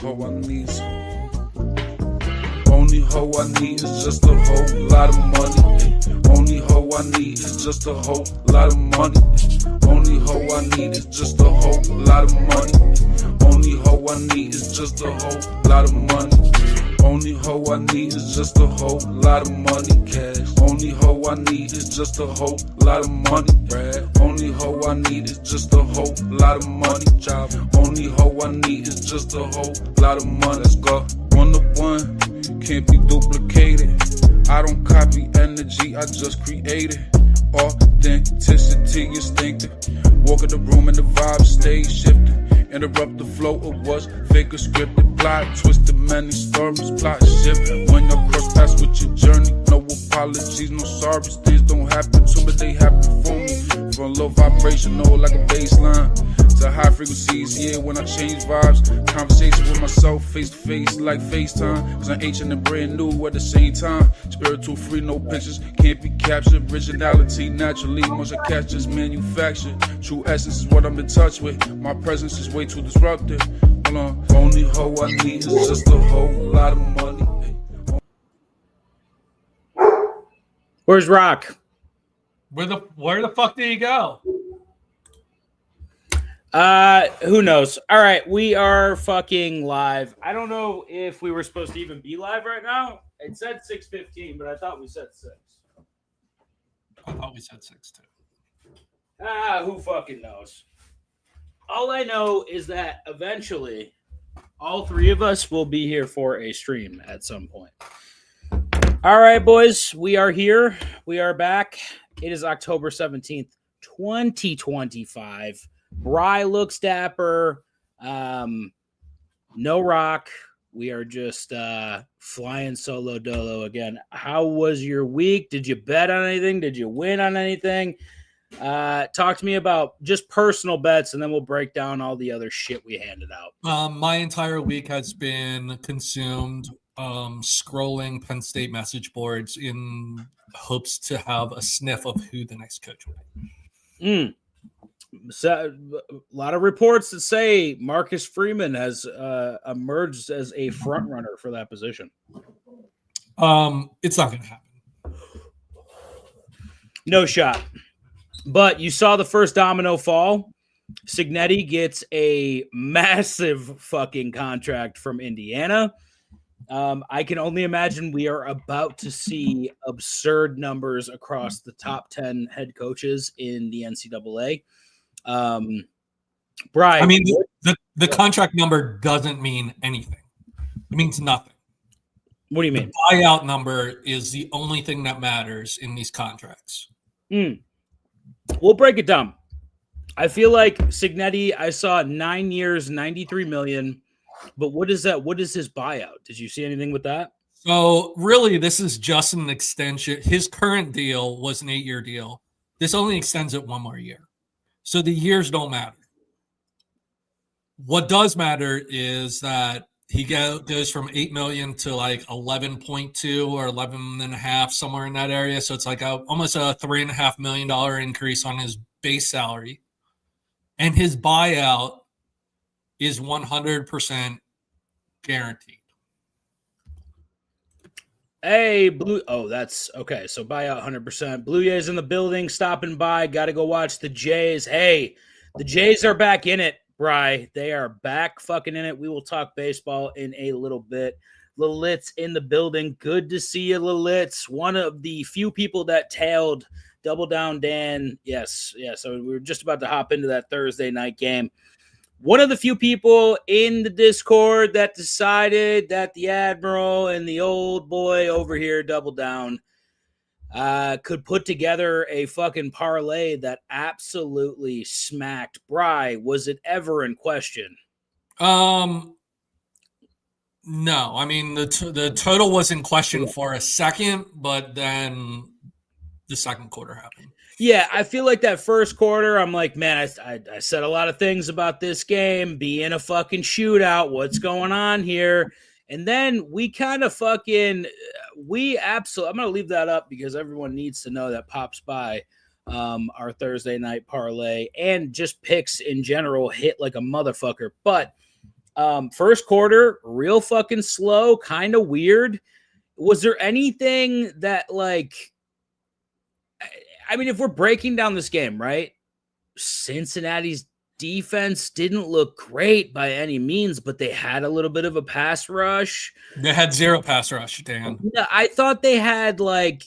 hoe I need some. Only hoe I need is just a whole lot of money. Only hoe I need is just a whole lot of money. Only hoe I need is just a whole lot of money. Only hoe I need is just a whole lot of money. Only hoe I need is just a whole lot of money. Cash. Only hoe I need is just a whole lot of money. Brad. Only hoe I need is just a whole lot of money. Job. Only hoe I need is just a whole lot of money. Let's go. 1 to 1. Can't be duplicated. I don't copy energy, I just create it. Authenticity instinctive. Walk in the room and the vibe stays shifting. Interrupt the flow of what's fake or scripted. Plot twisted, many stories, plot shift. When you cross paths with your journey, no apologies, no sorries. Things don't happen to me, they happen for me. From low vibrational like a baseline to high frequencies, yeah, when I change vibes. Conversation with myself face to face like FaceTime. Cause I'm ancient and brand new at the same time. Spiritual free, no pictures, can't be captured. Originality naturally, once I catch is manufactured. True essence is what I'm in touch with. My presence is way too disruptive. Hold on, only hoe I need is just a whole lot of money. Where's Rock? Where the fuck did he go? Who knows? All right, we are fucking live. I don't know if we were supposed to even be live right now. It said 6:15, but I thought we said 6. I thought we said 6 too. Who fucking knows? All I know is that eventually all three of us will be here for a stream at some point. All right, boys, we are here. We are back. It is October 17th, 2025. Bry looks dapper. No Rock. We are just flying solo dolo again. How was your week? Did you bet on anything? Did you win on anything? Talk to me about just personal bets, and then we'll break down all the other shit we handed out. My entire week has been consumed scrolling Penn State message boards in hopes to have a sniff of who the next coach will be. So, a lot of reports that say Marcus Freeman has emerged as a front runner for that position. It's not going to happen. No shot. But you saw the first domino fall. Cignetti gets a massive fucking contract from Indiana. I can only imagine we are about to see absurd numbers across the top 10 head coaches in the NCAA. Brian, I mean, the contract number doesn't mean anything. It means nothing. What do you mean? The buyout number is the only thing that matters in these contracts. We'll break it down. I feel like Cignetti, I saw 9 years, $93 million. But what is that? What is his buyout? Did you see anything with that? So really, this is just an extension. His current deal was an 8-year deal. This only extends it 1 more year. So the years don't matter. What does matter is that he goes from $8 million to like 11.2 or 11.5, somewhere in that area. So it's like almost a $3.5 million increase on his base salary. And his buyout is 100% guaranteed. Hey, Blue. Oh, that's okay. So buyout 100%. Blue Jays in the building, stopping by. Got to go watch the Jays. Hey, the Jays are back in it, Bry. They are back fucking in it. We will talk baseball in a little bit. Lilitz in the building. Good to see you, Lilitz. One of the few people that tailed Double Down Dan. Yes. So we were just about to hop into that Thursday night game. One of the few people in the Discord that decided that the Admiral and the old boy over here, Double Down, could put together a fucking parlay that absolutely smacked. Bry, was it ever in question? No. I mean, the total was in question for a second, but then the second quarter happened. Yeah, I feel like that first quarter, I'm like, man, I said a lot of things about this game being a fucking shootout. What's going on here? And then we kind of fucking, I'm going to leave that up because everyone needs to know that pops by our Thursday night parlay and just picks in general hit like a motherfucker. But First quarter, real fucking slow, kind of weird. Was there anything that, like, I mean, if we're breaking down this game, right? Cincinnati's defense didn't look great by any means, but they had a little bit of a pass rush. They had zero pass rush, Dan. Yeah, I thought they had, like,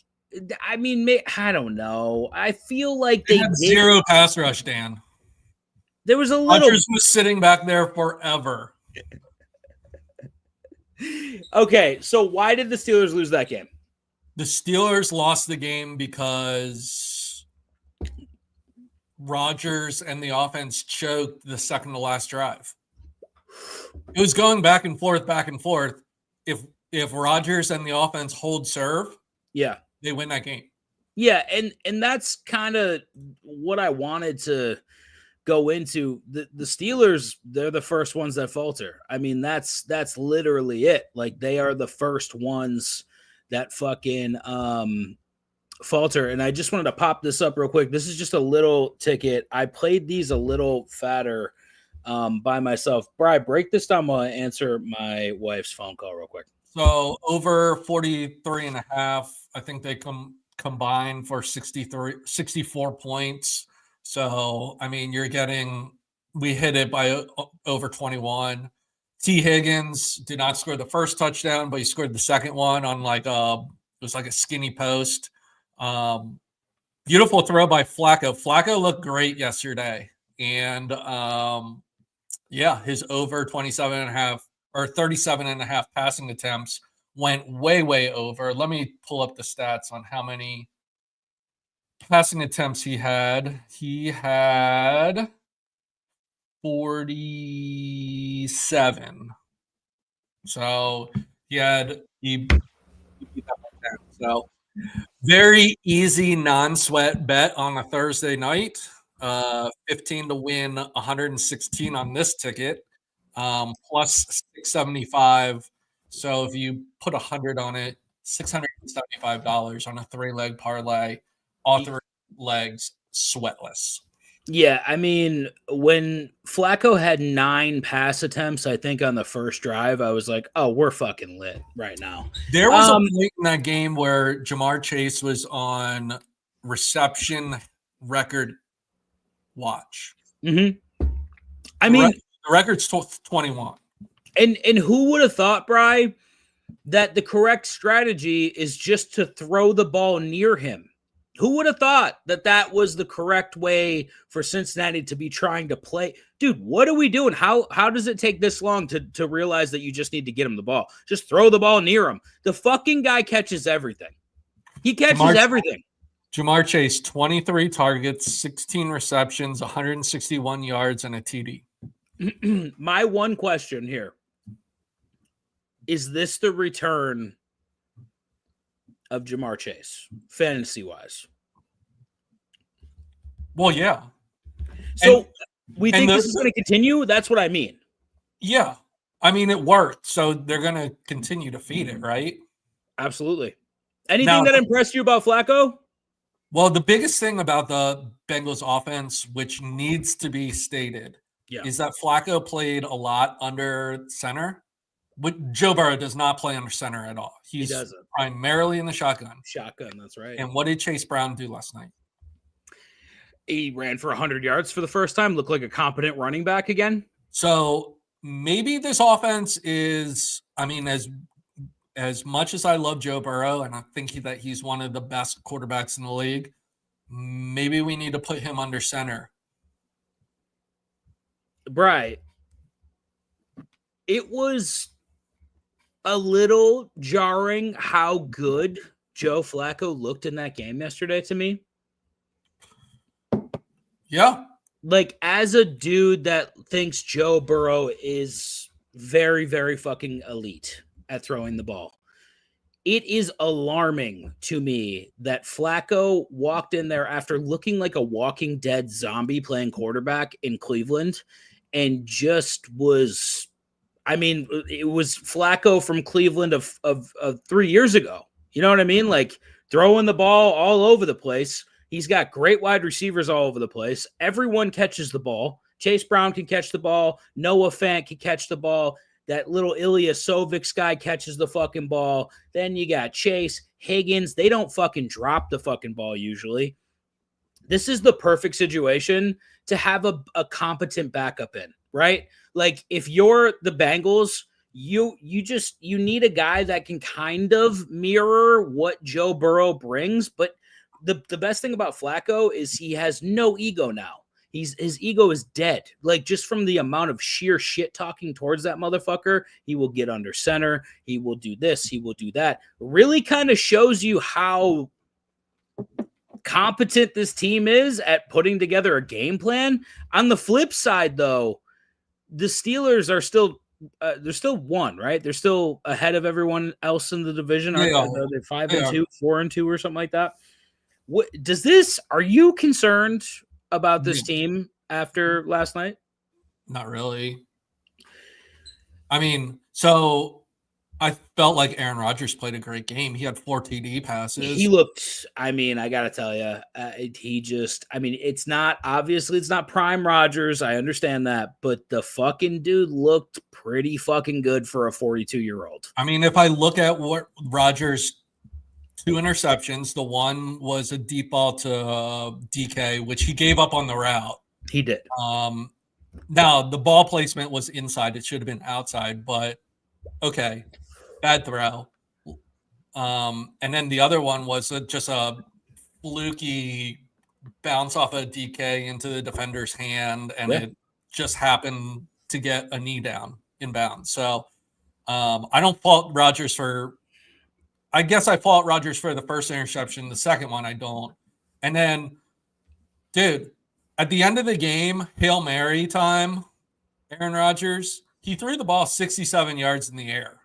I mean, I don't know. I feel like they had zero pass rush, Dan. There was a little. Rodgers was sitting back there forever. Okay, so why did the Steelers lose that game? The Steelers lost the game because Rodgers and the offense choked the second to last drive. It was going back and forth, back and forth. If Rodgers and the offense hold serve, yeah, they win that game. Yeah, and that's kind of what I wanted to go into. The Steelers, they're the first ones that falter. I mean, that's literally it. Like, they are the first ones that fucking falter. And I just wanted to pop this up real quick. This is just a little ticket. I played these a little fatter by myself. Bri, break this down while I answer my wife's phone call real quick. So over 43 and a half, I think they combine for 64 points. So, I mean, we hit it by over 21. T. Higgins did not score the first touchdown, but he scored the second one on it was like a skinny post. Beautiful throw by Flacco. Flacco looked great yesterday. And his over 27 and a half or 37 and a half passing attempts went way, way over. Let me pull up the stats on how many passing attempts he had. He had 47. So so very easy non-sweat bet on a Thursday night. 15 to win, 116 on this ticket, plus 675. So if you put 100 on it, $675 on a 3-leg parlay, all 3 legs sweatless. Yeah, I mean, when Flacco had 9 pass attempts, I think on the first drive, I was like, oh, we're fucking lit right now. There was a point in that game where Jamar Chase was on reception record watch. Mm-hmm. I mean, the record's 21. And who would have thought, Bri, that the correct strategy is just to throw the ball near him? Who would have thought that was the correct way for Cincinnati to be trying to play? Dude, what are we doing? How does it take this long to realize that you just need to get him the ball? Just throw the ball near him. The fucking guy catches everything. He catches everything. Jamar Chase, 23 targets, 16 receptions, 161 yards, and a TD. My one question here. Is this the return of Jamar Chase, fantasy-wise? Well, yeah. So we think this is going to continue? That's what I mean. Yeah. I mean, it worked, so they're going to continue to feed it, right? Absolutely. Anything that impressed you about Flacco? Well, the biggest thing about the Bengals offense, which needs to be stated, is that Flacco played a lot under center. But Joe Burrow does not play under center at all. He doesn't. Primarily in the shotgun. Shotgun, that's right. And what did Chase Brown do last night? He ran for 100 yards for the first time, looked like a competent running back again. So maybe this offense is, I mean, as much as I love Joe Burrow, and I think that he's one of the best quarterbacks in the league, maybe we need to put him under center. Right. It was a little jarring how good Joe Flacco looked in that game yesterday to me. Yeah. Like, as a dude that thinks Joe Burrow is very, very fucking elite at throwing the ball, it is alarming to me that Flacco walked in there after looking like a Walking Dead zombie playing quarterback in Cleveland and just was... I mean, it was Flacco from Cleveland of 3 years ago. You know what I mean? Like, throwing the ball all over the place. He's got great wide receivers all over the place. Everyone catches the ball. Chase Brown can catch the ball. Noah Fant can catch the ball. That little Ilya Sovic guy catches the fucking ball. Then you got Chase, Higgins. They don't fucking drop the fucking ball usually. This is the perfect situation to have a competent backup in, right? Like if you're the Bengals, you need a guy that can kind of mirror what Joe Burrow brings. But the best thing about Flacco is he has no ego now. His ego is dead. Like just from the amount of sheer shit talking towards that motherfucker, he will get under center. He will do this. He will do that. Really kind of shows you how competent this team is at putting together a game plan. On the flip side, though, the Steelers are still they're still one, right? They're still ahead of everyone else in the division. They're 5-2, 4-2, or something like that. What does this? Are you concerned about this team after last night? Not really. I mean, so I felt like Aaron Rodgers played a great game. He had 4 TD passes. He looked, I mean, I got to tell you, it's not prime Rodgers. I understand that, but the fucking dude looked pretty fucking good for a 42-year-old. I mean, if I look at what Rodgers' 2 interceptions, the one was a deep ball to DK, which he gave up on the route. He did. Now, the ball placement was inside. It should have been outside, but okay. Bad throw. And then the other one was just a fluky bounce off a DK into the defender's hand, and it just happened to get a knee down inbound. So I don't fault Rodgers for – I guess I fault Rodgers for the first interception. The second one I don't. And then, dude, at the end of the game, Hail Mary time, Aaron Rodgers, he threw the ball 67 yards in the air.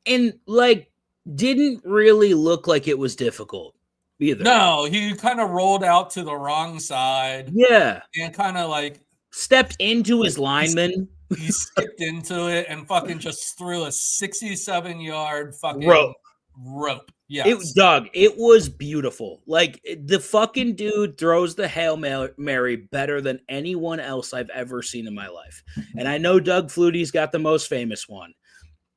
And, like, didn't really look like it was difficult either. No, he kind of rolled out to the wrong side. Yeah. And kind of, like... stepped into his lineman. He skipped into it and fucking just threw a 67-yard fucking rope. Yes. It was beautiful. Like, the fucking dude throws the Hail Mary better than anyone else I've ever seen in my life. And I know Doug Flutie's got the most famous one,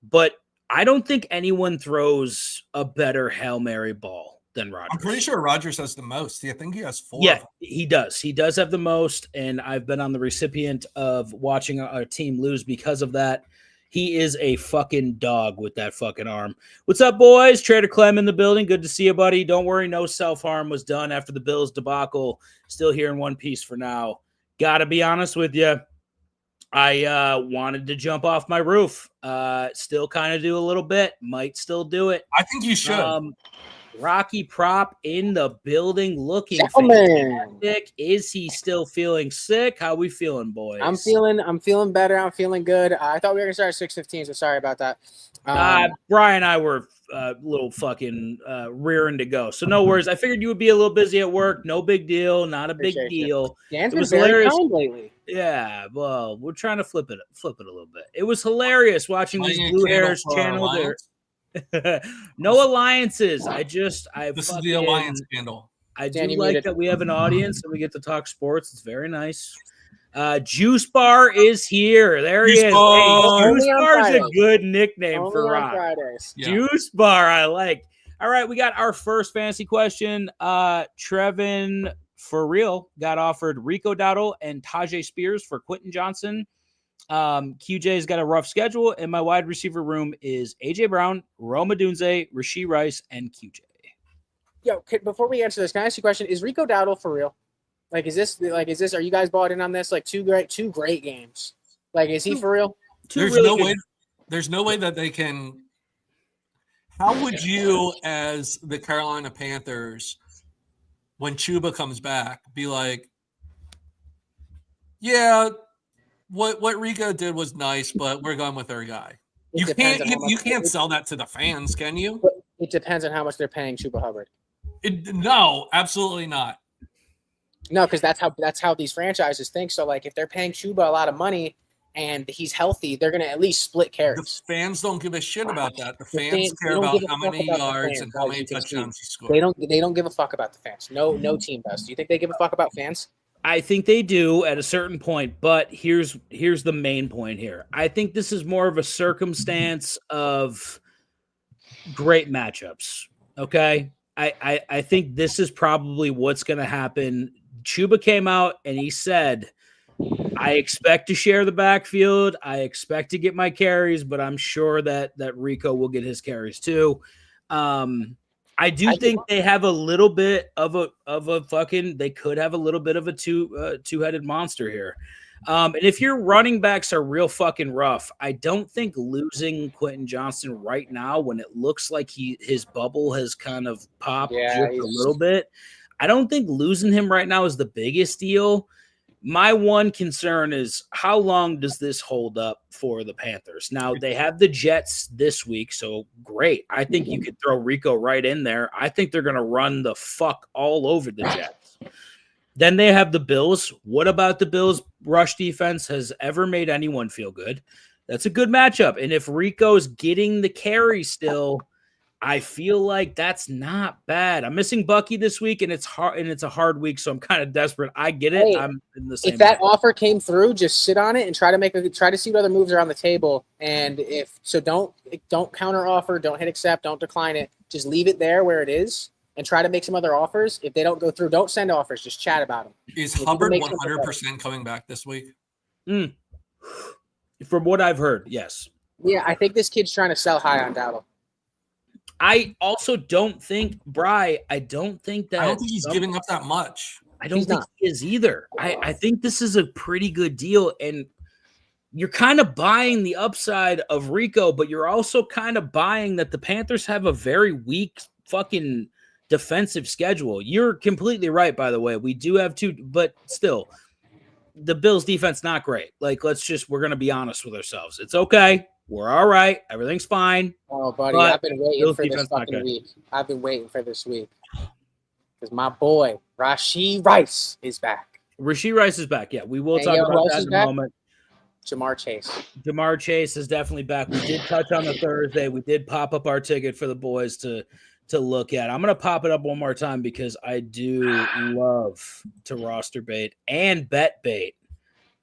but I don't think anyone throws a better Hail Mary ball than Rodgers. I'm pretty sure Rodgers has the most. I think he has 4. Yeah, he does. He does have the most, and I've been on the recipient of watching our team lose because of that. He is a fucking dog with that fucking arm. What's up, boys? Trader Clem in the building. Good to see you, buddy. Don't worry, no self-harm was done after the Bills debacle. Still here in one piece for now. Gotta be honest with you. I wanted to jump off my roof. Still kind of do a little bit. Might still do it. I think you should. Rocky Prop in the building, looking fantastic. Is he still feeling sick? How we feeling, boys? I'm feeling better. I'm feeling good. I thought we were gonna start at 6:15, so sorry about that. Brian and I were a little fucking rearing to go, so no worries. I figured you would be a little busy at work. No big deal. Not a big deal. Dan's been very kind lately. Yeah, well, we're trying to flip it a little bit. It was hilarious watching these Blue Hairs channel there. No alliances. This is the alliance scandal. I do like that we have an audience and we get to talk sports. It's very nice. Juice Bar is here. There he is. Hey, Juice Bar is a good nickname for Rock. Yeah. Juice Bar, I like. All right, we got our first fantasy question. Trevin, for real, got offered Rico Dowdle and Tajay Spears for Quentin Johnson. QJ's got a rough schedule, and my wide receiver room is AJ Brown, Rome Odunze, Rashee Rice, and QJ. Yo, before we answer this, can I ask you a question? Is Rico Dowdle for real? Are you guys bought in on this? Like two great games. Like, is he for real? There's no way that they can. How would you, as the Carolina Panthers, when Chuba comes back, be like, yeah, what Rico did was nice, but we're going with our guy. You can't sell that to the fans, can you? It depends on how much they're paying Chuba Hubbard. No, absolutely not. No, because that's how these franchises think. So, like, if they're paying Chuba a lot of money and he's healthy, they're going to at least split carries. The fans don't give a shit about that. The fans care about how many yards and how many touchdowns he scores. They don't give a fuck about the fans. No team does. Do you think they give a fuck about fans? I think they do at a certain point, but here's the main point here. I think this is more of a circumstance of great matchups. Okay. I think this is probably what's going to happen. Chuba came out and he said, I expect to share the backfield. I expect to get my carries, but I'm sure that Rico will get his carries too. I think they have a little bit of a fucking. They could have a little bit of a two-headed monster here. And if your running backs are real fucking rough, I don't think losing Quentin Johnston right now, when it looks like his bubble has kind of popped just a little bit, I don't think losing him right now is the biggest deal. My one concern is how long does this hold up for the Panthers? Now, they have the Jets this week, so great. I think you could throw Rico right in there. I think they're going to run the fuck all over the Jets. Then they have the Bills. What about the Bills' rush defense has ever made anyone feel good? That's a good matchup. And if Rico's getting the carry still, I feel like that's not bad. I'm missing Bucky this week, and it's hard, and it's a hard week, so I'm kind of desperate. I get it. Hey, I'm in the same. If that offer came through, just sit on it and try to see what other moves are on the table. And don't counter offer, don't hit accept, don't decline it. Just leave it there where it is and try to make some other offers. If they don't go through, don't send offers. Just chat about them. Is Hubbard 100% coming back this week? From what I've heard, yes. Yeah, I think this kid's trying to sell high on Dowdle. I also don't think, Bri, I don't think he's giving up that much. I don't think he is either. I think this is a pretty good deal, and you're kind of buying the upside of Rico, but you're also kind of buying that the Panthers have a very weak fucking defensive schedule. You're completely right, by the way. We do have two, but still, the Bills' defense not great. Like, we're going to be honest with ourselves. It's okay. We're all right. Everything's fine. Oh, buddy, I've been waiting for this fucking week. I've been waiting for this week because my boy Rashee Rice is back. Rashee Rice is back. Yeah, we will talk about that in a moment. Jamar Chase. Jamar Chase is definitely back. We did touch on the Thursday. We did pop up our ticket for the boys to look at. I'm going to pop it up one more time because I do love to roster bait and bet bait.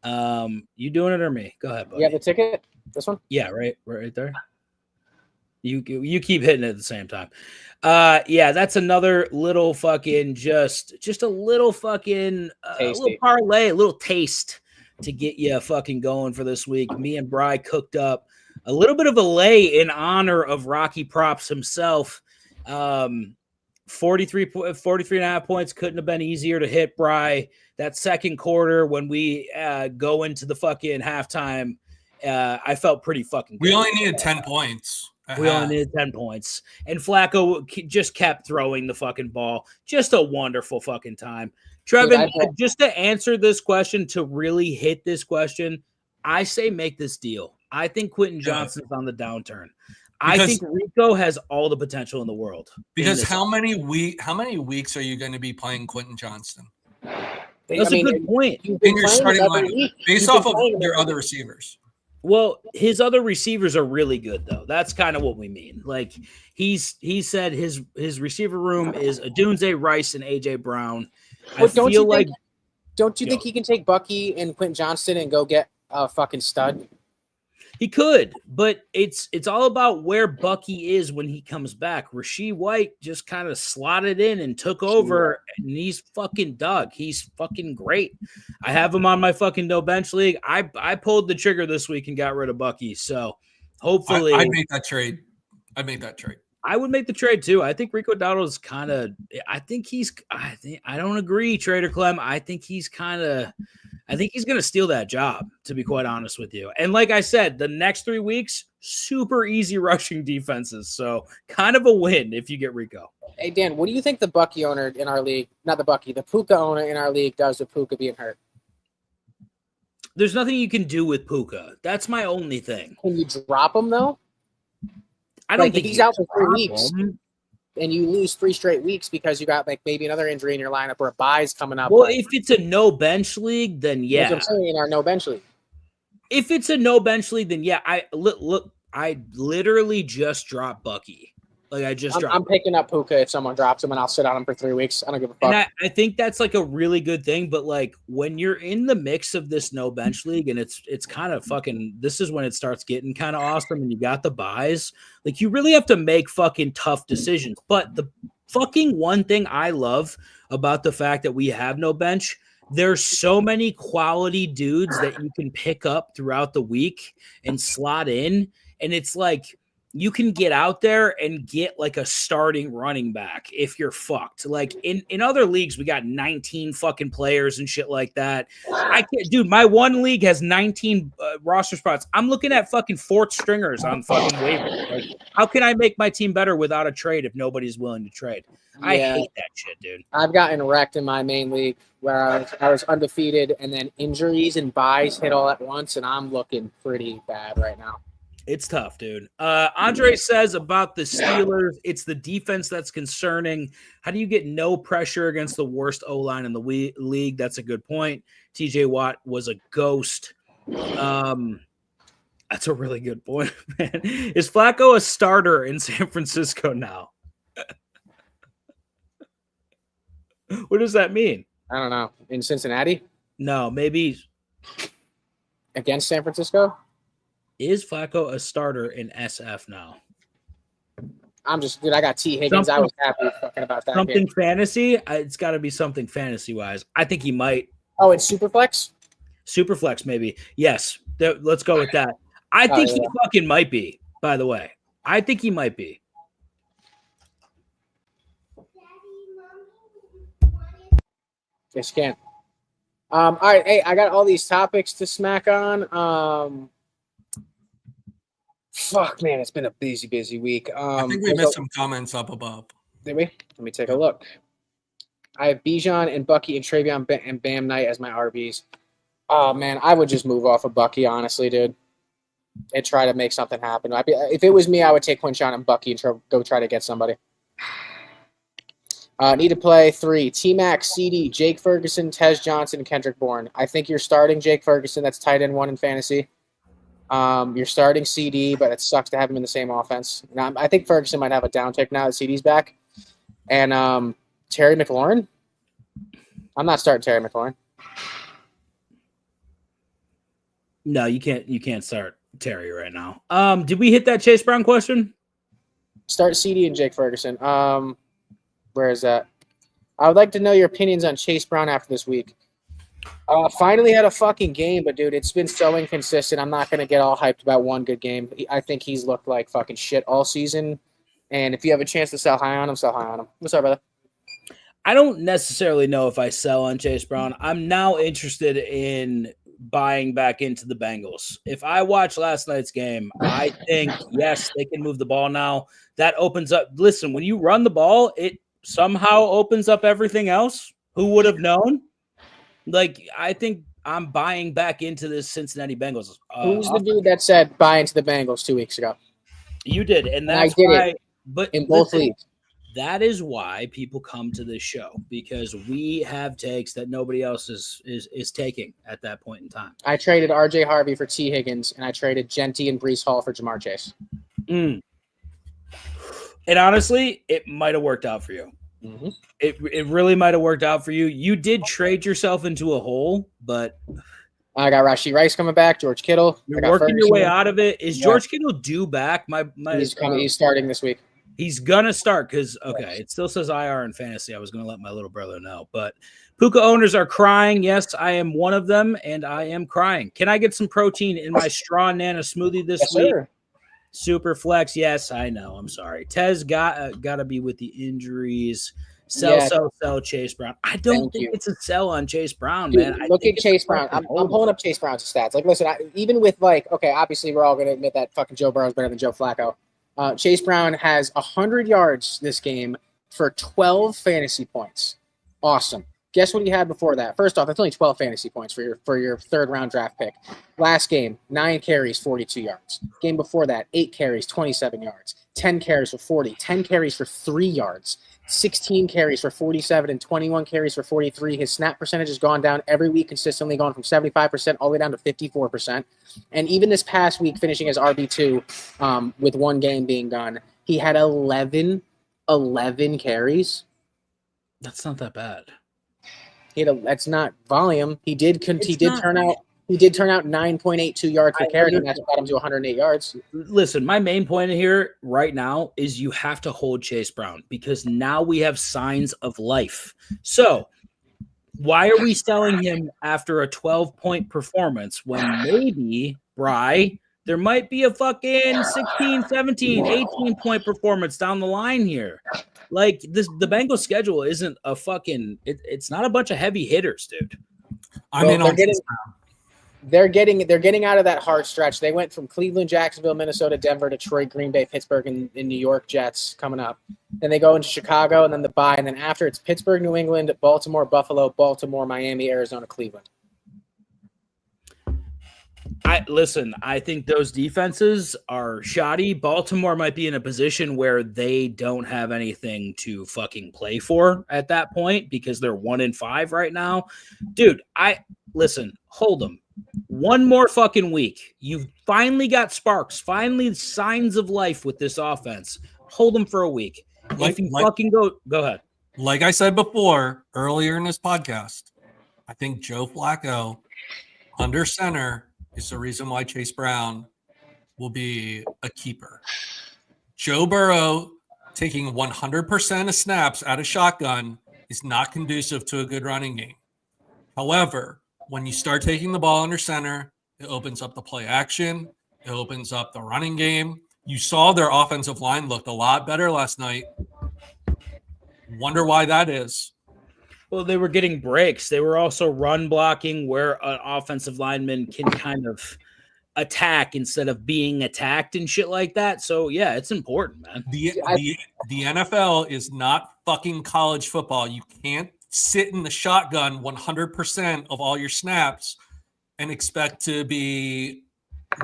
You doing it or me? Go ahead, buddy. You have the ticket? This one? Yeah, right there. You keep hitting it at the same time. Yeah, that's another little fucking just a little fucking little parlay, a little taste to get you fucking going for this week. Me and Bri cooked up a little bit of a lay in honor of Rocky Props himself. 43 and a half points couldn't have been easier to hit, Bri. That second quarter when we go into the fucking halftime, I felt pretty fucking good. We only needed 10 points. We only needed 10 points. And Flacco just kept throwing the fucking ball. Just a wonderful fucking time. Trevin, just to answer this question, to really hit this question, I say make this deal. I think Quentin Johnston's on the downturn. I think Rico has all the potential in the world. Because how many weeks are you going to be playing Quentin Johnston? That's a good point. In your starting lineup, based off of your other receivers. Well, his other receivers are really good, though. That's kind of what we mean. Like he said, his receiver room is Adunze, Rice, and AJ Brown. Don't you think he can take Bucky and Quentin Johnston and go get a fucking stud? He could, but it's all about where Bucky is when he comes back. Rashee White just kind of slotted in and took over, and he's fucking dug. He's fucking great. I have him on my fucking no bench league. I pulled the trigger this week and got rid of Bucky. So hopefully I made that trade. I would make the trade too. I think Rico Dowdle is kind of. I don't agree, Trader Clem. I think he's going to steal that job, to be quite honest with you. And like I said, the next 3 weeks, super easy rushing defenses. So kind of a win if you get Rico. Hey, Dan, what do you think the Bucky owner in our league, not the Bucky, the Puka owner in our league does with Puka being hurt? There's nothing you can do with Puka. That's my only thing. Can you drop him, though? I don't think he's out for 3 weeks. And you lose 3 straight weeks because you got like maybe another injury in your lineup or a bye's coming up. Well, if it's a no bench league, then yeah. That's what I'm saying, in our no bench league. If it's a no bench league, then yeah. I literally just dropped Bucky. Like I just I'm picking up Puka if someone drops him, and I'll sit on him for 3 weeks. I don't give a fuck. And I think that's like a really good thing. But like when you're in the mix of this no bench league, and it's kind of fucking, this is when it starts getting kind of awesome, and you got the buys. Like you really have to make fucking tough decisions. But the fucking one thing I love about the fact that we have no bench, there's so many quality dudes that you can pick up throughout the week and slot in, and it's like you can get out there and get like a starting running back if you're fucked. Like in other leagues, we got 19 fucking players and shit like that. I can't, dude. My one league has 19 roster spots. I'm looking at fucking fourth stringers on fucking waivers. Like, how can I make my team better without a trade if nobody's willing to trade? I hate that shit, dude. I've gotten wrecked in my main league where I was undefeated, and then injuries and buys hit all at once, and I'm looking pretty bad right now. It's tough, dude. Andre says about the Steelers, it's the defense that's concerning. How do you get no pressure against the worst O-line in the league? That's a good point. TJ Watt was a ghost. That's a really good point, man. Is Flacco a starter in San Francisco now? What does that mean? I don't know. In Cincinnati? No, maybe Against San Francisco? Is Flacco a starter in SF now? I'm just, dude, I got T. Higgins. I was happy fucking about that. Something fantasy? It's got to be something fantasy-wise. I think he might. Oh, it's Superflex? Superflex, maybe. Yes. Let's go with that. I think he fucking might be, by the way. I think he might be. Yes, you can. All right, hey, I got all these topics to smack on. Fuck, man, it's been a busy week. I think we missed some comments up above. Did we? Let me take a look. I have Bijan and Bucky and Travion and Bam Knight as my RBs. Oh, man, I would just move off of Bucky, honestly, dude, and try to make something happen. If it was me, I would take Quinshon and Bucky and go try to get somebody. Need to play 3. T-Mac, CD, Jake Ferguson, Tez Johnson, and Kendrick Bourne. I think you're starting Jake Ferguson. That's tight end 1 in fantasy. You're starting CD, but it sucks to have him in the same offense. And I think Ferguson might have a downtick now that CD's back. And Terry McLaurin. I'm not starting Terry McLaurin. No, you can't start Terry right now. Did we hit that Chase Brown question? Start CD and Jake Ferguson. Where is that? I would like to know your opinions on Chase Brown after this week. Finally had a fucking game, but dude, it's been so inconsistent. I'm not going to get all hyped about one good game. I think he's looked like fucking shit all season. And if you have a chance to sell high on him, sell high on him. What's up, brother? I don't necessarily know if I sell on Chase Brown. I'm now interested in buying back into the Bengals. If I watch last night's game, I think, yes, they can move the ball now. That opens up. Listen, when you run the ball, it somehow opens up everything else. Who would have known? Like, I think I'm buying back into this Cincinnati Bengals. Who's the dude that said buy into the Bengals 2 weeks ago? You did, and that's why. But in both leagues. That is why people come to this show, because we have takes that nobody else is taking at that point in time. I traded RJ Harvey for T. Higgins, and I traded Genty and Breece Hall for Jamar Chase. And honestly, it might have worked out for you. Mm-hmm. It really might have worked out for you. You did trade yourself into a hole, but I got Rashee Rice coming back, George Kittle. You're working your way out of it. Is George Kittle due back? He's starting this week. He's gonna start because it still says IR in fantasy. I was gonna let my little brother know, but Puka owners are crying. Yes, I am one of them, and I am crying. Can I get some protein in my straw nana smoothie this week? Sir. Super flex. Yes, I know. I'm sorry. Tez got to be with the injuries. Sell Chase Brown. I don't think it's a sell on Chase Brown, dude, man. Look at Chase Brown. I'm pulling up Chase Brown's stats. Like, listen, even with obviously we're all going to admit that fucking Joe Burrow is better than Joe Flacco. Chase Brown has 100 yards this game for 12 fantasy points. Awesome. Guess what he had before that? First off, that's only 12 fantasy points for your third round draft pick. Last game, 9 carries, 42 yards. Game before that, 8 carries, 27 yards. 10 carries for 40. 10 carries for 3 yards. 16 carries for 47 and 21 carries for 43. His snap percentage has gone down every week, consistently gone from 75% all the way down to 54%. And even this past week, finishing as RB2 with one game being done, He had 11 carries. That's not that bad. That's not volume. He did turn out 9.82 yards per carry, and that's got him to 108 yards. Listen, my main point here right now is you have to hold Chase Brown because now we have signs of life. So why are we selling him after a 12-point performance when maybe, Bry, there might be a fucking 16, 17, 18-point performance down the line here? Like the Bengals schedule isn't a fucking it's not a bunch of heavy hitters, dude. They're getting out of that hard stretch. They went from Cleveland, Jacksonville, Minnesota, Denver, Detroit, Green Bay, Pittsburgh, and New York Jets coming up. Then they go into Chicago and then the bye, and then after it's Pittsburgh, New England, Baltimore, Buffalo, Baltimore, Miami, Arizona, Cleveland. I think those defenses are shoddy. Baltimore might be in a position where they don't have anything to fucking play for at that point because they're 1-5 right now. Dude, hold them. One more fucking week. You've finally got sparks, finally signs of life with this offense. Hold them for a week. Fucking go ahead. Like I said before, earlier in this podcast, I think Joe Flacco under center is the reason why Chase Brown will be a keeper. Joe Burrow taking 100% of snaps out of shotgun is not conducive to a good running game. However, when you start taking the ball under center, it opens up the play action. It opens up the running game. You saw their offensive line looked a lot better last night. Wonder why that is. Well, they were getting breaks. They were also run blocking where an offensive lineman can kind of attack instead of being attacked and shit like that. So, yeah, it's important, man. The NFL is not fucking college football. You can't sit in the shotgun 100% of all your snaps and expect to be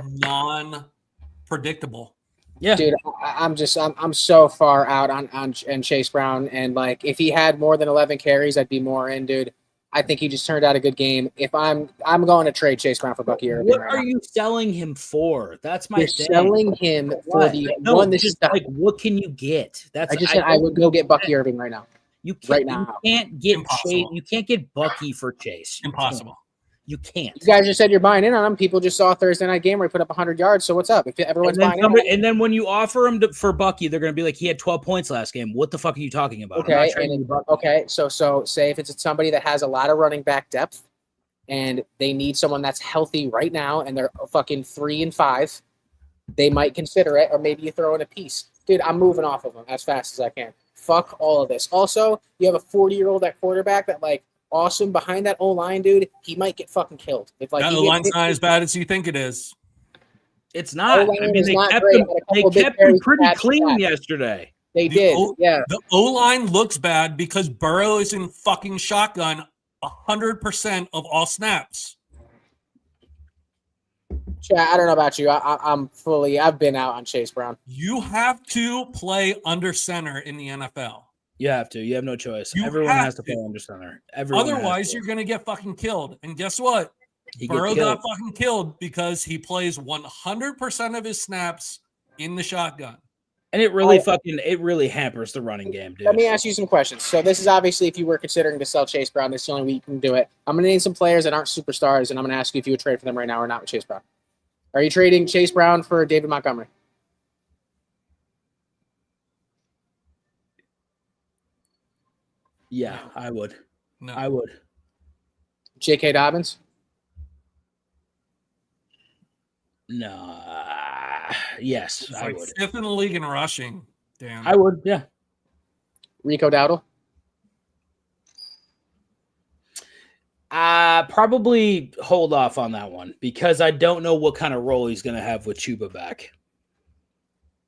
non-predictable. Yeah, dude, I'm so far out on Chase Brown, and like if he had more than 11 carries, I'd be more in, dude. I think he just turned out a good game. If I'm going to trade Chase Brown for Bucky Irving. What are you selling him for? That's my thing. Selling him for the one. This is like, what can you get? That's I would go get Bucky Irving right now. You can't get Chase. You can't get Bucky for Chase. Impossible. You can't. You guys just said you're buying in on him. People just saw Thursday night game where he put up 100 yards. So what's up? If everyone's buying in, and then when you offer him for Bucky, they're going to be like, he had 12 points last game. What the fuck are you talking about? Okay. So say if it's somebody that has a lot of running back depth and they need someone that's healthy right now and they're fucking 3-5, they might consider it, or maybe you throw in a piece. Dude, I'm moving off of him as fast as I can. Fuck all of this. Also, you have a 40-year-old at quarterback that like. Awesome behind that O-line, dude. He might get fucking killed. If like that O-line's not as bad as you think it is. It's not. I mean, they kept him pretty clean yesterday. They did. Yeah. The O-line looks bad because Burrow is in fucking shotgun 100% of all snaps. I don't know about you. I've been out on Chase Brown. You have to play under center in the NFL. You have to. You have no choice. Everyone has to play under center. Otherwise, you're going to get fucking killed. And guess what? Burrow got fucking killed because he plays 100% of his snaps in the shotgun. And it really hampers the running game, dude. Let me ask you some questions. So this is obviously if you were considering to sell Chase Brown, this is the only way you can do it. I'm going to name some players that aren't superstars, and I'm going to ask you if you would trade for them right now or not with Chase Brown. Are you trading Chase Brown for David Montgomery? Yeah, I would. No. I would. J.K. Dobbins? No. Yes, He's I like would. fifth in the league in rushing. Damn. I would, yeah. Rico Dowdle? Probably hold off on that one because I don't know what kind of role he's going to have with Chuba back.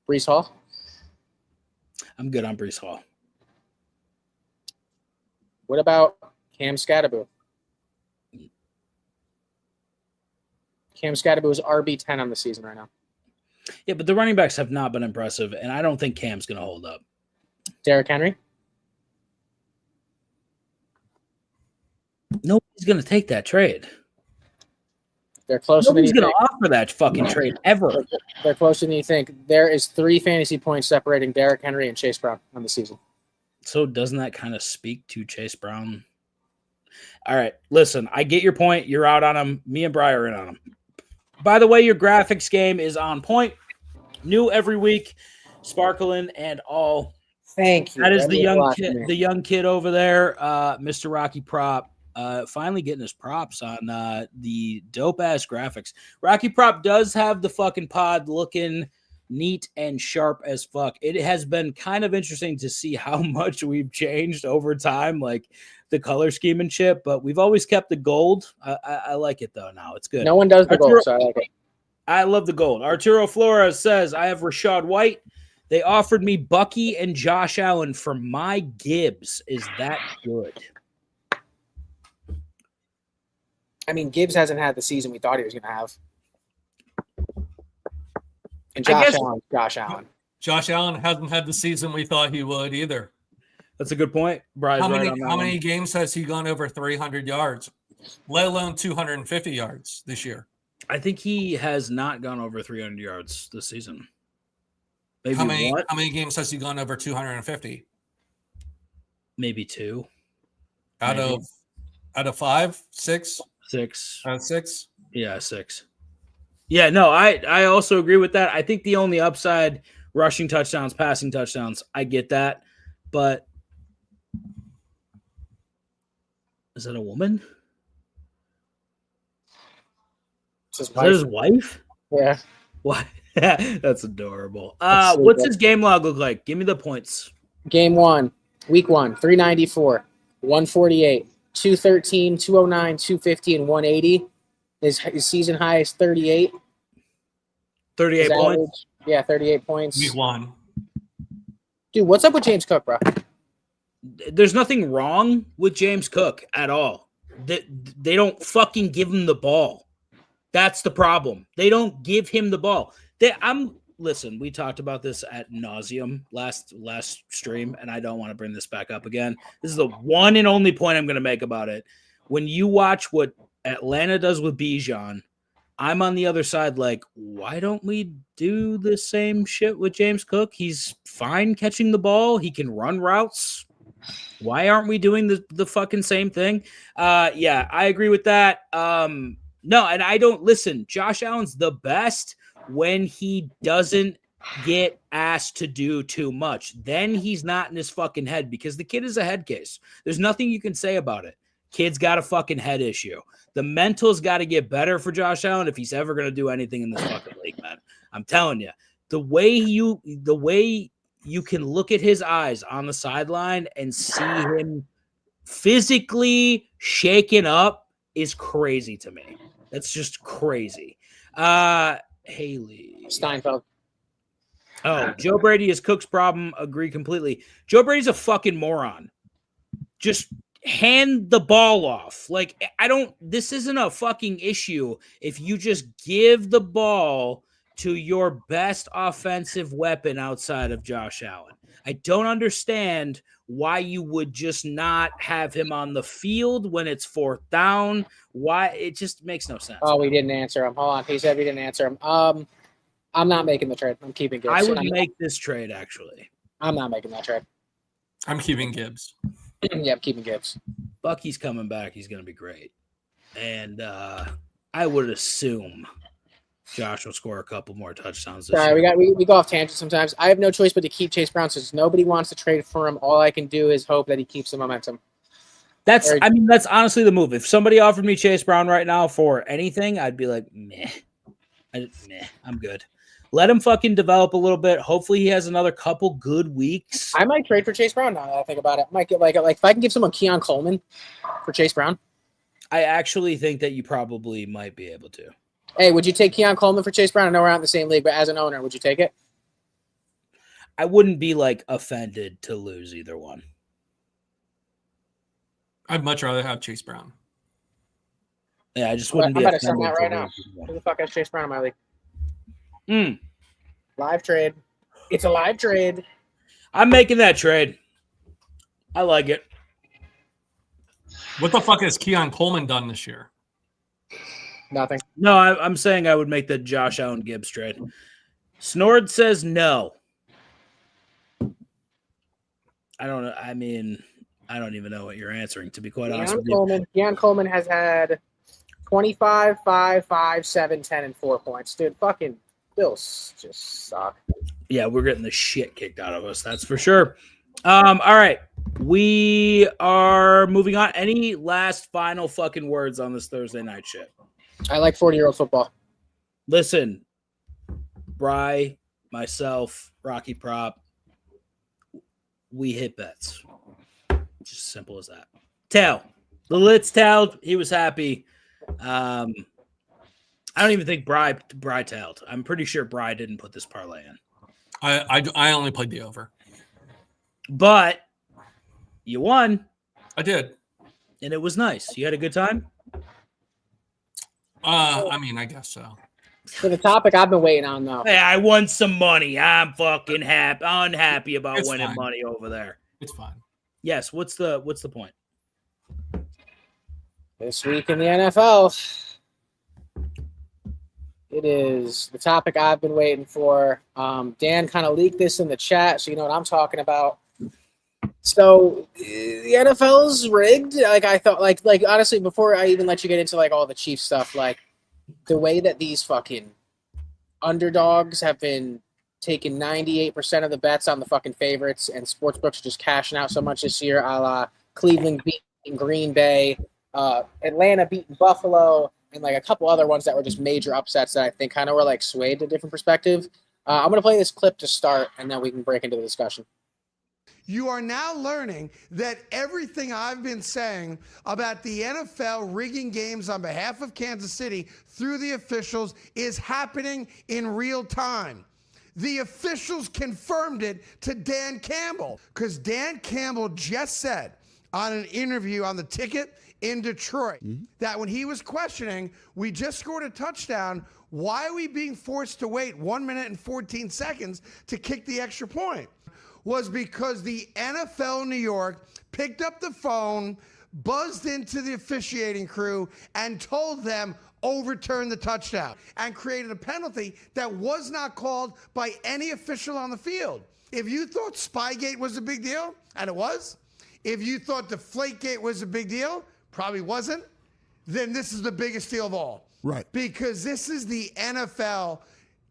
Breece Hall? I'm good on Breece Hall. What about Cam Scatterbo? Cam Scatterbo is RB10 on the season right now. Yeah, but the running backs have not been impressive, and I don't think Cam's going to hold up. Derrick Henry? Nobody's going to take that trade. They're closer than Nobody's you going to think. offer that fucking trade ever. They're closer than you think. There is 3 fantasy points separating Derrick Henry and Chase Brown on the season. So doesn't that kind of speak to Chase Brown? All right, listen, I get your point. You're out on him. Me and Bri are in on him. By the way, your graphics game is on point. New every week, sparkling and all. Thank you. That is the young kid over there, Mr. Rocky Prop. Finally getting his props on the dope-ass graphics. Rocky Prop does have the fucking pod looking neat and sharp as fuck. It has been kind of interesting to see how much we've changed over time, like the color scheme and shit, but we've always kept the gold. I like it, though, now. It's good. No one does the gold, so I like it. I love the gold. Arturo Flores says, I have Rashad White. They offered me Bucky and Josh Allen for my Gibbs. Is that good? I mean, Gibbs hasn't had the season we thought he was going to have. And Josh Allen. Josh Allen hasn't had the season we thought he would either. That's a good point. How many games has he gone over 300 yards, let alone 250 yards this year? I think he has not gone over 300 yards this season. Maybe how many games has he gone over 250? Maybe 2. Out of 5, 6? 6. Out of 6? Yeah, 6. Yeah, no, I also agree with that. I think the only upside, rushing touchdowns, passing touchdowns, I get that. But is that a woman? Is that his wife? Yeah. What? That's adorable. What's his game log look like? Give me the points. Game 1, week 1, 394, 148, 213, 209, 250, and 180. His season high is 38. 38 points? Yeah, 38 points. Week 1. Dude, what's up with James Cook, bro? There's nothing wrong with James Cook at all. They don't fucking give him the ball. That's the problem. They don't give him the ball. Listen, we talked about this ad nauseum last stream, and I don't want to bring this back up again. This is the one and only point I'm going to make about it. When you watch what Atlanta does with Bijan, I'm on the other side like, why don't we do the same shit with James Cook? He's fine catching the ball. He can run routes. Why aren't we doing the fucking same thing? Yeah, I agree with that. No, and I don't listen. Josh Allen's the best when he doesn't get asked to do too much. Then he's not in his fucking head because the kid is a head case. There's nothing you can say about it. Kid's got a fucking head issue. The mental's got to get better for Josh Allen if he's ever going to do anything in this fucking league, man. I'm telling you, the way you can look at his eyes on the sideline and see him physically shaken up is crazy to me. That's just crazy. Haley Steinfeld. Oh, Joe Brady is Cook's problem. Agree completely. Joe Brady's a fucking moron. Just hand the ball off. Like, this isn't a fucking issue if you just give the ball to your best offensive weapon outside of Josh Allen. I don't understand why you would just not have him on the field when it's 4th down. Why? It just makes no sense. Oh, we didn't answer him. Hold on. He said we didn't answer him. I'm not making the trade. I'm keeping Gibbs. I would make this trade, actually. I'm not making that trade. I'm keeping Gibbs. Yeah, I'm keeping Gibbs. Bucky's coming back. He's going to be great. And I would assume Josh will score a couple more touchdowns this year. We go off tangents sometimes. I have no choice but to keep Chase Brown since nobody wants to trade for him. All I can do is hope that he keeps the momentum. That's honestly the move. If somebody offered me Chase Brown right now for anything, I'd be like, meh. I'm good. Let him fucking develop a little bit. Hopefully he has another couple good weeks. I might trade for Chase Brown now that I think about it. I might get like if I can give someone Keon Coleman for Chase Brown. I actually think that you probably might be able to. Hey, would you take Keon Coleman for Chase Brown? I know we're not in the same league, but as an owner, would you take it? I wouldn't be like offended to lose either one. I'd much rather have Chase Brown. Yeah, I just wouldn't be offended. offended. I'm about to send that right now. Who the fuck has Chase Brown in my league? Live trade. It's a live trade. I'm making that trade. I like it. What the fuck has Keon Coleman done this year? Nothing. No, I'm saying I would make the Josh Allen Gibbs trade. Snord says no. I don't know. I mean, I don't even know what you're answering, to be quite honest with you. Deion Coleman has had 25, 5, 5, 7, 10, and 4 points. Dude, fucking Bills just suck. Yeah, we're getting the shit kicked out of us. That's for sure. All right. We are moving on. Any last final fucking words on this Thursday night shit? I like 40-year-old football. Listen, Bry, myself, Rocky Prop, we hit bets. Just simple as that. Tail. The Litz tailed. He was happy. I don't even think Bry tailed. I'm pretty sure Bry didn't put this parlay in. I only played the over. But you won. I did. And it was nice. You had a good time? I mean, I guess so. For the topic I've been waiting on, though. Hey, I won some money. I'm fucking unhappy about It's winning fine. money over there. It's fine. Yes. What's the point? This week in the NFL, it is the topic I've been waiting for. Dan kind of leaked this in the chat, so you know what I'm talking about. So the NFL's rigged. Like I thought, like honestly, before I even let you get into like all the Chiefs stuff, like the way that these fucking underdogs have been taking 98% of the bets on the fucking favorites, and sportsbooks are just cashing out so much this year, a la Cleveland beating Green Bay, Atlanta beating Buffalo, and like a couple other ones that were just major upsets that I think kind of were like swayed to a different perspective. I'm going to play this clip to start, and then we can break into the discussion. You are now learning that everything I've been saying about the NFL rigging games on behalf of Kansas City through the officials is happening in real time. The officials confirmed it to Dan Campbell, because Dan Campbell just said on an interview on the Ticket in Detroit that when he was questioning, we just scored a touchdown, why are we being forced to wait 1 minute and 14 seconds to kick the extra point? Was because the NFL New York picked up the phone, buzzed into the officiating crew, and told them overturn the touchdown, and created a penalty that was not called by any official on the field. If you thought Spygate was a big deal, and it was, if you thought Deflategate was a big deal, probably wasn't, then this is the biggest deal of all. Right. Because this is the NFL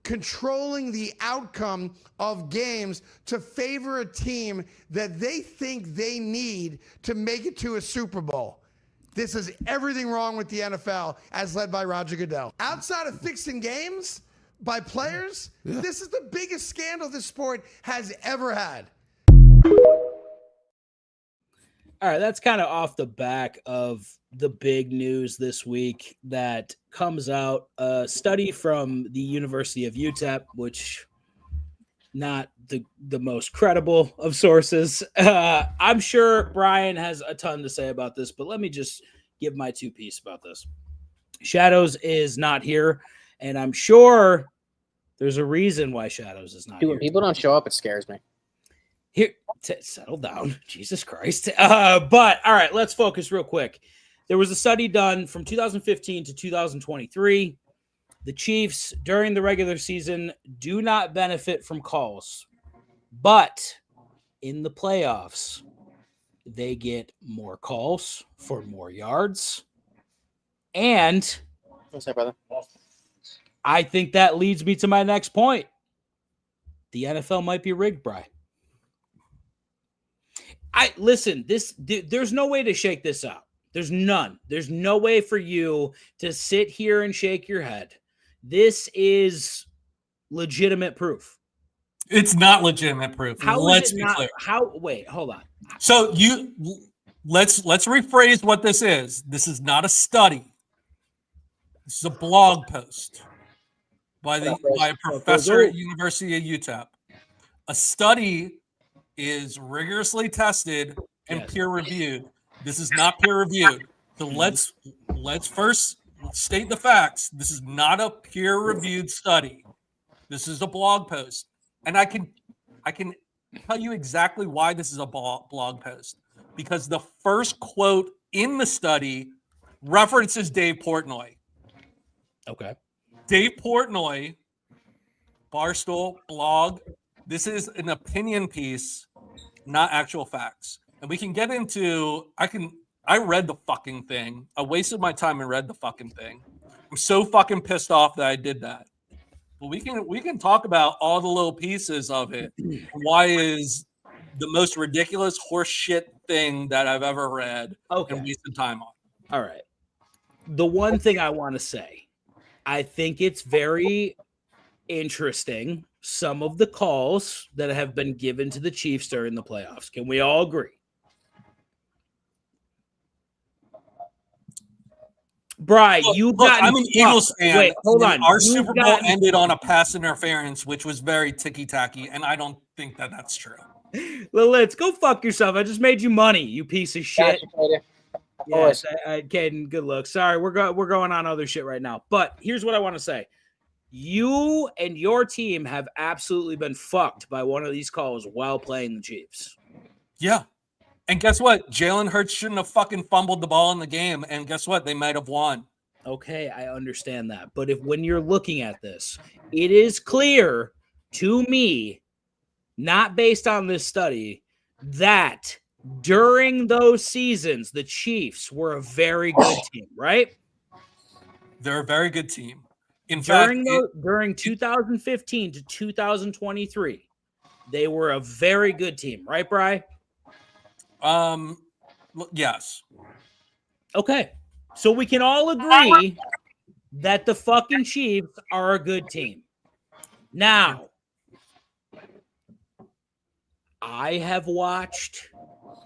controlling the outcome of games to favor a team that they think they need to make it to a Super Bowl. This is everything wrong with the NFL as led by Roger Goodell. Outside of fixing games by players, this is the biggest scandal this sport has ever had. All right, that's kind of off the back of the big news this week that comes out. A study from the University of UTEP, which not the most credible of sources. I'm sure Brian has a ton to say about this, but let me just give my 2 piece about this. Shadows is not here, and I'm sure there's a reason why Shadows is not Dude, here. when people don't show up, it scares me. Here, settle down. Jesus Christ. But all right, let's focus real quick. There was a study done from 2015 to 2023. The Chiefs during the regular season do not benefit from calls, but in the playoffs, they get more calls for more yards. And What's up, brother? I think that leads me to my next point. The NFL might be rigged, Bri. There's no way to shake this out. There's none. There's no way for you to sit here and shake your head. This is legitimate proof. It's not legitimate proof. Let's be clear. Wait, hold on. So let's rephrase what this is. This is not a study. This is a blog post by a professor at University of Utah. A study is rigorously tested and peer reviewed. This is not peer reviewed. So let's first state the facts. This is not a peer reviewed study. This is a blog post. And I can tell you exactly why this is a blog post, because the first quote in the study references Dave Portnoy. Okay. Dave Portnoy, Barstool, blog. This is an opinion piece, not actual facts. And we can get into, I read the fucking thing. I wasted my time and read the fucking thing. I'm so fucking pissed off that I did that. But we can talk about all the little pieces of it. Why is the most ridiculous horse shit thing that I've ever read and wasted time on. All right. The one thing I want to say, I think it's very interesting, some of the calls that have been given to the Chiefs during the playoffs. Can we all agree? Bri, I'm an Eagles fan. Wait, hold on. Our Super Bowl ended on a pass interference, which was very ticky-tacky, and I don't think that that's true. Let's go fuck yourself. I just made you money, you piece of shit. Yes, Caden, good luck. Sorry, we're going on other shit right now. But here's what I want to say. You and your team have absolutely been fucked by one of these calls while playing the Chiefs. Yeah. And guess what? Jalen Hurts shouldn't have fucking fumbled the ball in the game. And guess what? They might have won. Okay, I understand that. But when you're looking at this, it is clear to me, not based on this study, that during those seasons, the Chiefs were a very good team, right? They're a very good team. During 2015 to 2023, they were a very good team, right, Bri? Yes. Okay. So we can all agree that the fucking Chiefs are a good team. Now, I have watched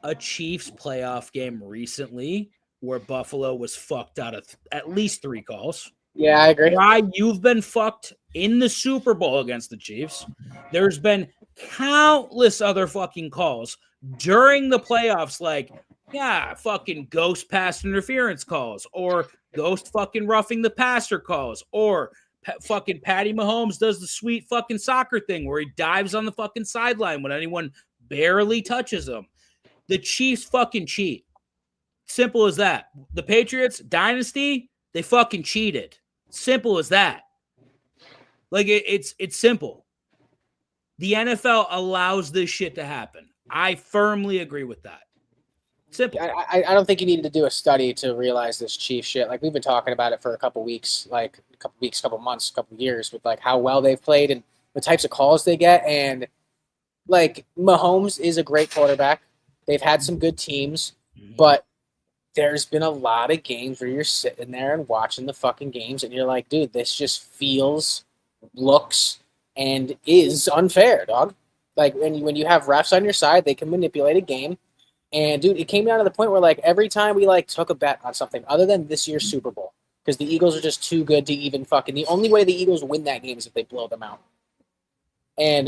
a Chiefs playoff game recently where Buffalo was fucked out of at least 3 calls. Yeah, I agree. Why you've been fucked in the Super Bowl against the Chiefs. There's been countless other fucking calls during the playoffs, like, fucking ghost pass interference calls, or ghost fucking roughing the passer calls, or fucking Patty Mahomes does the sweet fucking soccer thing where he dives on the fucking sideline when anyone barely touches him. The Chiefs fucking cheat. Simple as that. The Patriots dynasty, they fucking cheated. Simple as that. Like, it's simple. The NFL allows this shit to happen. I firmly agree with that. Simple. I don't think you needed to do a study to realize this Chiefs shit. Like, we've been talking about it for a couple weeks, couple months, couple years, with like how well they've played and the types of calls they get. And like, Mahomes is a great quarterback. They've had some good teams, but there's been a lot of games where you're sitting there and watching the fucking games and you're like, dude, this just feels, looks, and is unfair, dog. Like, when you have refs on your side, they can manipulate a game. And, dude, it came down to the point where, like, every time we, like, took a bet on something other than this year's Super Bowl, because the Eagles are just too good to even fucking – the only way the Eagles win that game is if they blow them out. And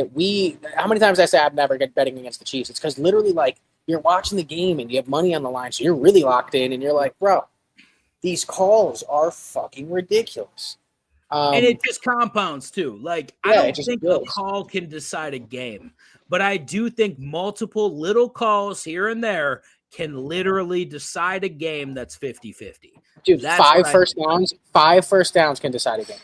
how many times I say I've never get betting against the Chiefs? It's because literally, like, you're watching the game and you have money on the line, so you're really locked in, and you're like, bro, these calls are fucking ridiculous. And it just compounds, too. Like, I don't think a call can decide a game, but I do think multiple little calls here and there can literally decide a game that's 50-50. Dude, five first downs can decide a game.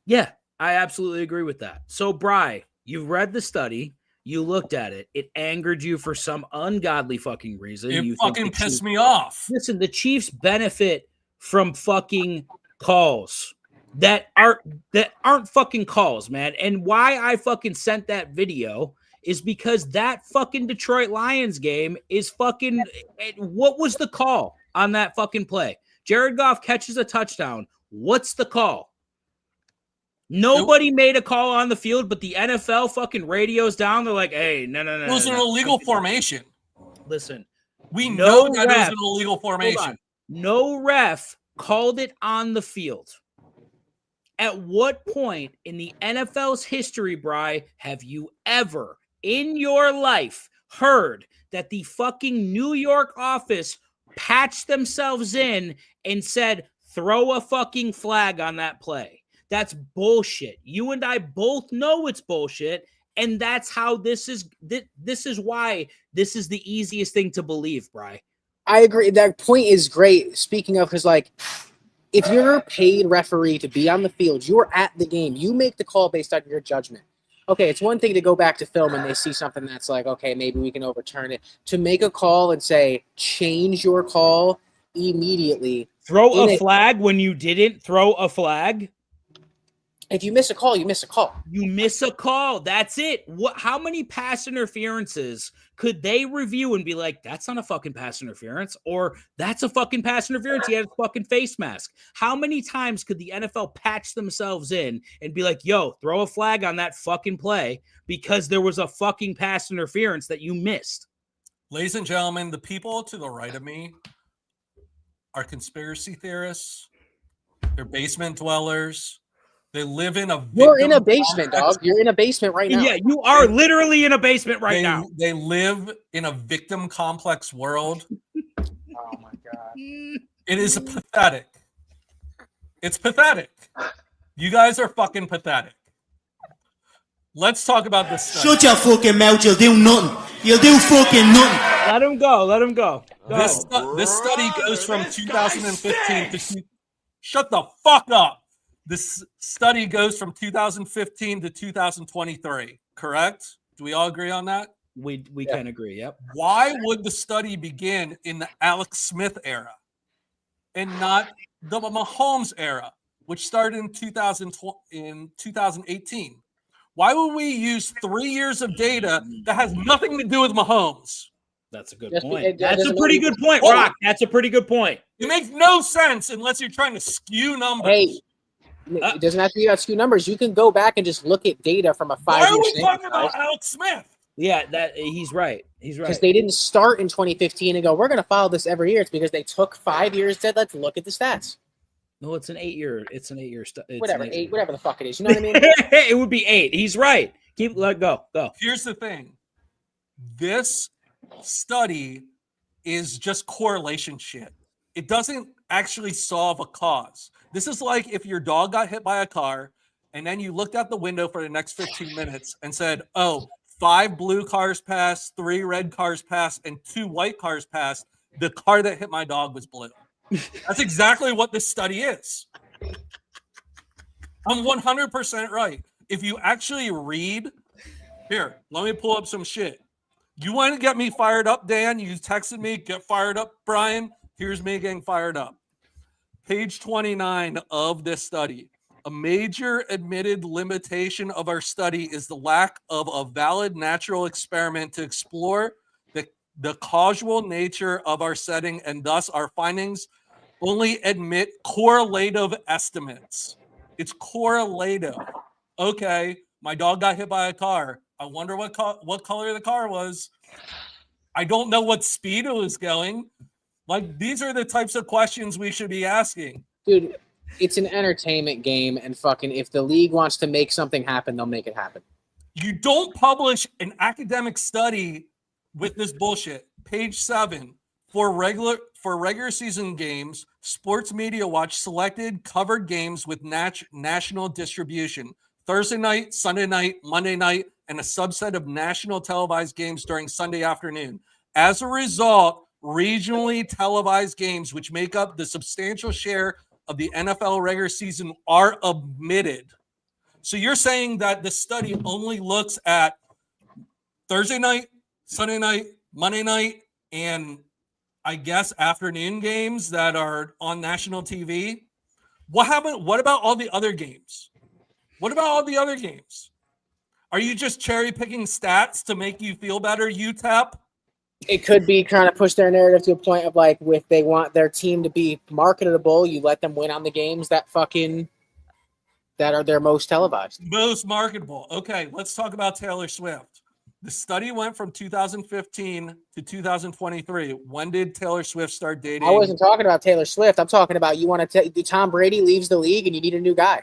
Yeah, I absolutely agree with that. So, Bri, you read the study. You looked at it. It angered you for some ungodly fucking reason. It fucking pissed me off. Listen, the Chiefs benefit from fucking calls that aren't fucking calls, man. And why I fucking sent that video is because that fucking Detroit Lions game is fucking – what was the call on that fucking play? Jared Goff catches a touchdown. What's the call? Nobody made a call on the field, but the NFL fucking radios down. They're like, hey, no. It was an illegal formation. Listen. We know that it was an illegal formation. No ref called it on the field. At what point in the NFL's history, Bri, have you ever in your life heard that the fucking New York office patched themselves in and said, throw a fucking flag on that play? That's bullshit. You and I both know it's bullshit, and that's how this is why this is the easiest thing to believe, Bri. I agree. That point is great. Speaking of, because, like, if you're a paid referee to be on the field, you're at the game. You make the call based on your judgment. Okay, it's one thing to go back to film and they see something that's like, okay, maybe we can overturn it. To make a call and say, change your call immediately. Throw a flag when you didn't throw a flag. If you miss a call, you miss a call. You miss a call. That's it. How many pass interferences could they review and be like, that's not a fucking pass interference, or that's a fucking pass interference? He had a fucking face mask. How many times could the NFL patch themselves in and be like, yo, throw a flag on that fucking play because there was a fucking pass interference that you missed? Ladies and gentlemen, the people to the right of me are conspiracy theorists. They're basement dwellers. They live in a. You're in a basement, dog. You're in a basement right now. Yeah, you are literally in a basement right now. They live in a victim complex world. Oh my god! It is pathetic. It's pathetic. You guys are fucking pathetic. Let's talk about this study. Shut your fucking mouth. You'll do nothing. You'll do fucking nothing. Let him go. Let him go. This study goes from 2015 to. Shut the fuck up. This study goes from 2015 to 2023, correct? Do we all agree on that? We can agree, yep. Why would the study begin in the Alex Smith era and not the Mahomes era, which started in 2018? Why would we use 3 years of data that has nothing to do with Mahomes? That's a good point. That's a pretty good point, Rock. That's a pretty good point. It makes no sense unless you're trying to skew numbers. Hey. It doesn't have to be about skew numbers. You can go back and just look at data from a 5-year. Why are we talking about Alex Smith? Yeah, he's right. He's right. Because they didn't start in 2015 and go, we're going to follow this every year. It's because they took 5 years, said, let's look at the stats. No, it's an 8-year. It's an 8-year. Whatever, whatever the fuck it is. You know what I mean? It would be 8. He's right. Go. Here's the thing. This study is just correlation shit. It doesn't actually solve a cause. This is like if your dog got hit by a car and then you looked out the window for the next 15 minutes and said, oh, 5 blue cars passed, 3 red cars passed, and 2 white cars passed. The car that hit my dog was blue. That's exactly what this study is. I'm 100% right. If you actually read, here, let me pull up some shit. You want to get me fired up, Dan? You texted me, get fired up, Brian. Here's me getting fired up. Page 29 of this study. A major admitted limitation of our study is the lack of a valid natural experiment to explore the causal nature of our setting, and thus our findings only admit correlative estimates. It's correlative. Okay, my dog got hit by a car. I wonder what color the car was. I don't know what speed it was going. Like, these are the types of questions we should be asking. Dude, it's an entertainment game, and fucking if the league wants to make something happen, they'll make it happen. You don't publish an academic study with this bullshit. Page 7, for regular season games, Sports Media Watch selected covered games with national distribution. Thursday night, Sunday night, Monday night, and a subset of national televised games during Sunday afternoon. As a result, regionally televised games, which make up the substantial share of the NFL regular season, are omitted. So you're saying that the study only looks at Thursday night, Sunday night, Monday night, and I guess afternoon games that are on national TV? What happened? What about all the other games? What about all the other games? Are you just cherry picking stats to make you feel better, UTEP? It could be trying to push their narrative to a point of like, if they want their team to be marketable, you let them win on the games that are their most televised. Most marketable. Okay, let's talk about Taylor Swift. The study went from 2015 to 2023. When did Taylor Swift start dating? I wasn't talking about Taylor Swift. I'm talking about you want to Tom Brady leaves the league and you need a new guy.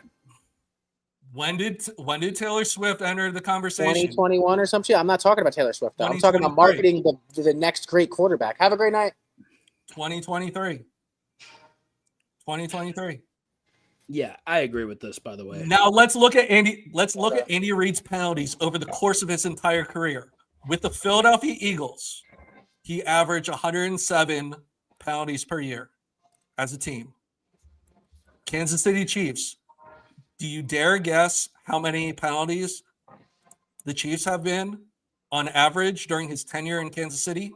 When did Taylor Swift enter the conversation? 2021 or some shit. I'm not talking about Taylor Swift, though. I'm talking about marketing the next great quarterback. Have a great night. 2023. Yeah, I agree with this, by the way. Now let's look at Andy Reid's penalties over the course of his entire career. With the Philadelphia Eagles, he averaged 107 penalties per year as a team. Kansas City Chiefs. Do you dare guess how many penalties the Chiefs have been on average during his tenure in Kansas City?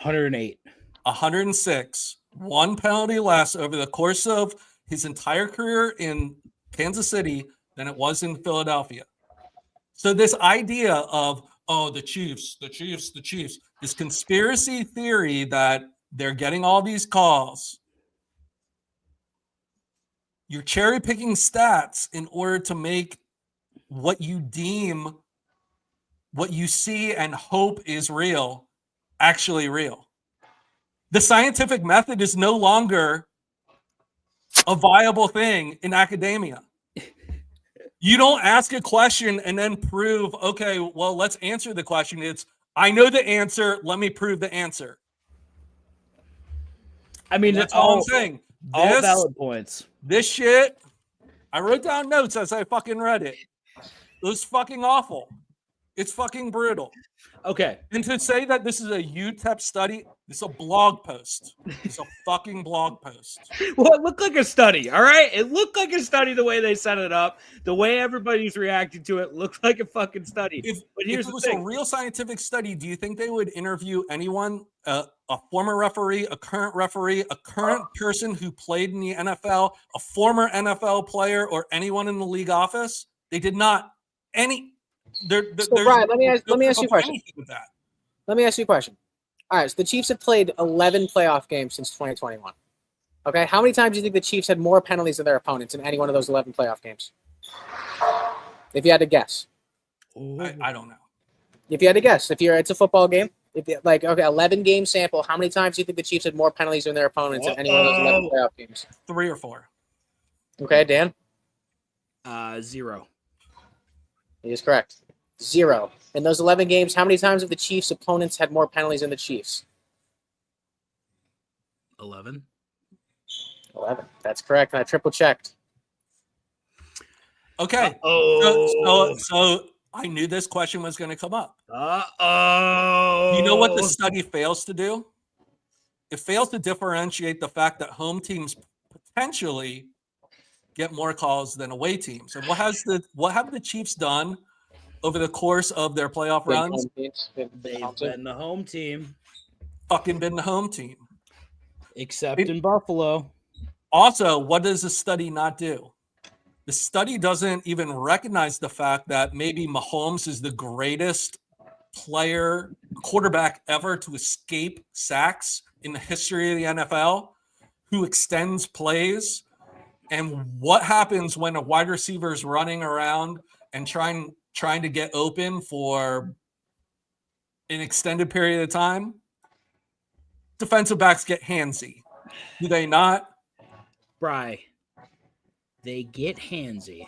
108. 106. One penalty less over the course of his entire career in Kansas City than it was in Philadelphia. So this idea of, the Chiefs, this conspiracy theory that they're getting all these calls, you're cherry picking stats in order to make what you deem, what you see and hope is real, actually real. The scientific method is no longer a viable thing in academia. You don't ask a question and then prove, okay, well, let's answer the question. It's, I know the answer. Let me prove the answer. I mean, that's all I'm saying. All valid points. This shit, I wrote down notes as I fucking read it. It was fucking awful. It's fucking brutal. Okay. And to say that this is a UTEP study, it's a blog post. It's a fucking blog post. Well, it looked like a study, all right? It looked like a study the way they set it up. The way everybody's reacting to it looked like a fucking study. But here's if it was the thing. a real scientific study, do you think they would interview anyone, a former referee, a current person who played in the NFL, a former NFL player, or anyone in the league office? They did not. Brian, let me ask you a question. Let me ask you a question. All right, so the Chiefs have played 11 playoff games since 2021. Okay, how many times do you think the Chiefs had more penalties than their opponents in any one of those 11 playoff games? If you had to guess. I don't know. If you had to guess, it's a football game, 11 game sample, how many times do you think the Chiefs had more penalties than their opponents in any one of those 11 playoff games? 3 or 4. Okay, Dan? 0. He is correct. 0. In those 11 games, how many times have the Chiefs' opponents had more penalties than the Chiefs? 11. 11. That's correct. And I triple checked. Okay. So I knew this question was going to come up. You know what the study fails to do? It fails to differentiate the fact that home teams potentially get more calls than away teams. And what have the Chiefs done over the course of their playoff runs? They've been the home team. Fucking been the home team. Except in Buffalo. Also, what does the study not do? The study doesn't even recognize the fact that maybe Mahomes is the greatest quarterback ever to escape sacks in the history of the NFL, who extends plays. And what happens when a wide receiver is running around and trying to get open for an extended period of time? Defensive backs get handsy. Do they not? Bry, they get handsy,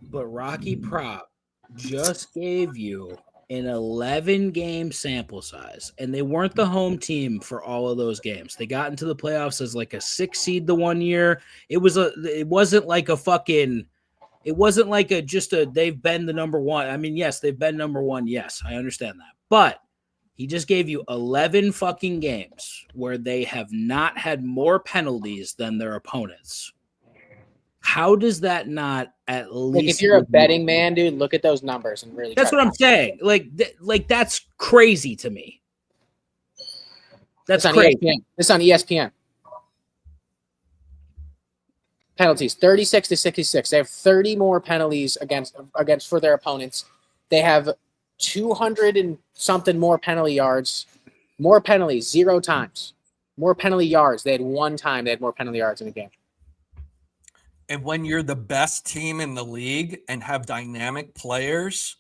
but Rocky Prop just gave you an 11-game sample size, and they weren't the home team for all of those games. They got into the playoffs as like a 6 seed the one year. It wasn't like they've been the number one. I mean, yes, they've been number one. Yes, I understand that. But he just gave you 11 fucking games where they have not had more penalties than their opponents. How does that not at least? If you're a betting man, dude, look at those numbers and really. That's what I'm saying. Like that's crazy to me. That's crazy. It's on ESPN. Penalties 36-66. They have 30 more penalties against for their opponents. They have 200 and something more penalty yards. More penalties, 0 times. More penalty yards. They had 1 time. They had more penalty yards in a game. And when you're the best team in the league and have dynamic players,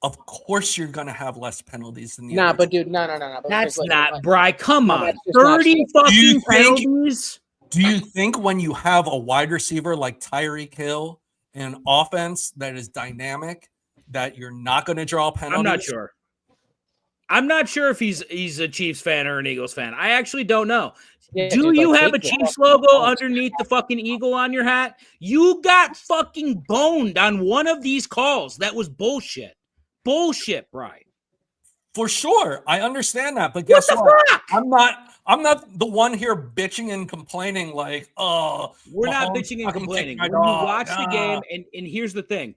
of course you're going to have less penalties than the other. But dude, no. That's not, Bry. Come on. 30 fucking penalties? Do you think when you have a wide receiver like Tyreek Hill and an offense that is dynamic that you're not going to draw penalties? I'm not sure if he's a Chiefs fan or an Eagles fan. I actually don't know. Yeah, do you have a Chiefs logo underneath the fucking eagle on your hat? You got fucking boned on one of these calls. That was bullshit. Bullshit, Brian. For sure. I understand that. But guess what? I'm not the one here bitching and complaining like, oh, We're not Mahomes bitching and fucking complaining. kicked my When you dog. watch the game, and here's the thing.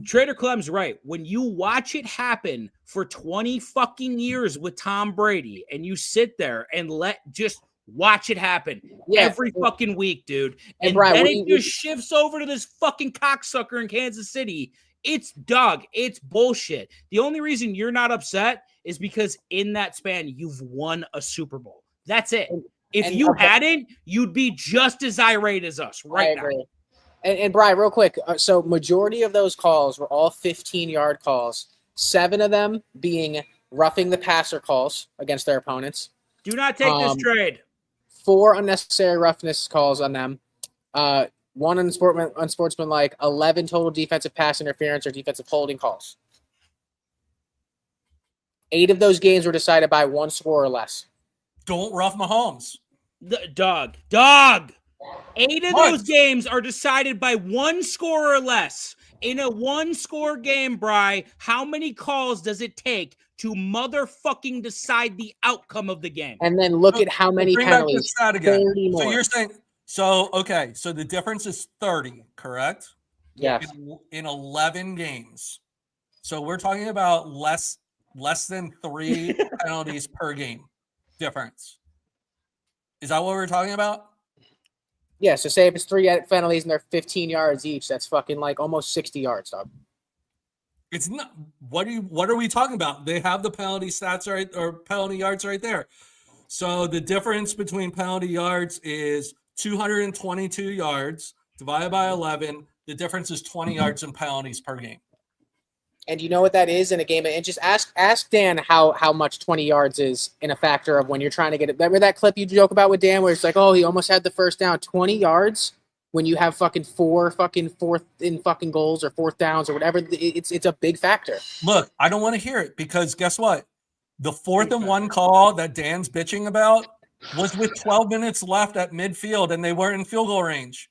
Trader Clem's right. When you watch it happen for 20 fucking years with Tom Brady and you sit there and just watch it happen every fucking week, dude. And Brian, then it just shifts over to this fucking cocksucker in Kansas City. It's bullshit. The only reason you're not upset is because in that span, you've won a Super Bowl. That's it. If you hadn't, you'd be just as irate as us right now. And Brian, real quick, so majority of those calls were all 15-yard calls, 7 of them being roughing the passer calls against their opponents. Do not take this trade. 4 unnecessary roughness calls on them. 1 unsportsmanlike, 11 total defensive pass interference or defensive holding calls. 8 of those games were decided by 1 score or less. Don't rough Mahomes. Dog. 8 of those games are decided by 1 score or less. In a 1-score game, Bri, how many calls does it take to motherfucking decide the outcome of the game? And then look at how many penalties. 30 more. So you're saying, so the difference is 30, correct? Yes. In 11 games. So we're talking about less than 3 penalties per game difference. Is that what we're talking about? Yeah, so say if it's 3 penalties and they're 15 yards each, that's fucking like almost 60 yards, dog. It's not. What are we talking about? They have the penalty stats right, or penalty yards right there. So the difference between penalty yards is 222 yards divided by 11. The difference is 20 yards in penalties per game. And you know what that is in a game? And just ask Dan how much 20 yards is in a factor of when you're trying to get it. Remember that clip you joke about with Dan where it's like, oh, he almost had the first down. 20 yards when you have fucking 4 fucking fourth in fucking goals or 4th downs or whatever. It's a big factor. Look, I don't want to hear it because guess what? The 4th and 1 call that Dan's bitching about was with 12 minutes left at midfield and they weren't in field goal range.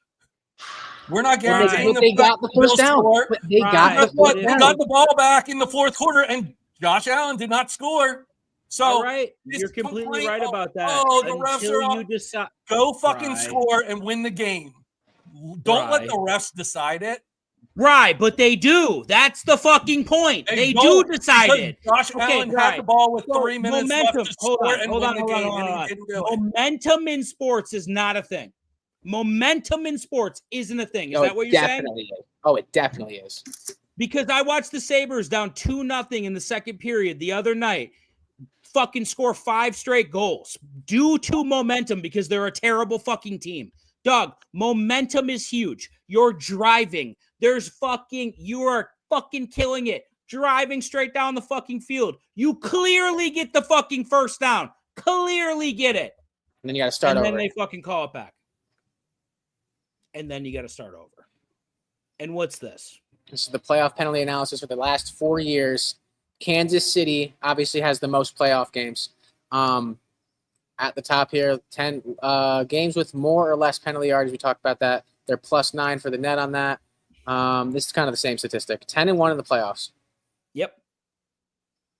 We're not guaranteeing they got the first down. They got the ball back in the 4th quarter, and Josh Allen did not score. So you're completely right about that. Oh, the refs are off. Go fucking score and win the game. Don't let the refs decide it. Right, but they do. That's the fucking point. They do decide it. Josh Allen had the ball with 3 minutes left to score and win the game, and he didn't do it. Momentum in sports is not a thing. Momentum in sports isn't a thing. Is that what you're saying? Oh, it definitely is. Because I watched the Sabres down 2-0 in the second period the other night. Fucking score 5 straight goals due to momentum because they're a terrible fucking team. Dog, momentum is huge. You're driving. You are fucking killing it. Driving straight down the fucking field. You clearly get the fucking first down. Clearly get it. And then you got to start over. And then they fucking call it back. And then you got to start over. And what's this? This is the playoff penalty analysis for the last 4 years. Kansas City obviously has the most playoff games. At the top here, 10 games with more or less penalty yards. We talked about that. They're +9 for the net on that. This is kind of the same statistic. 10-1 in the playoffs. Yep.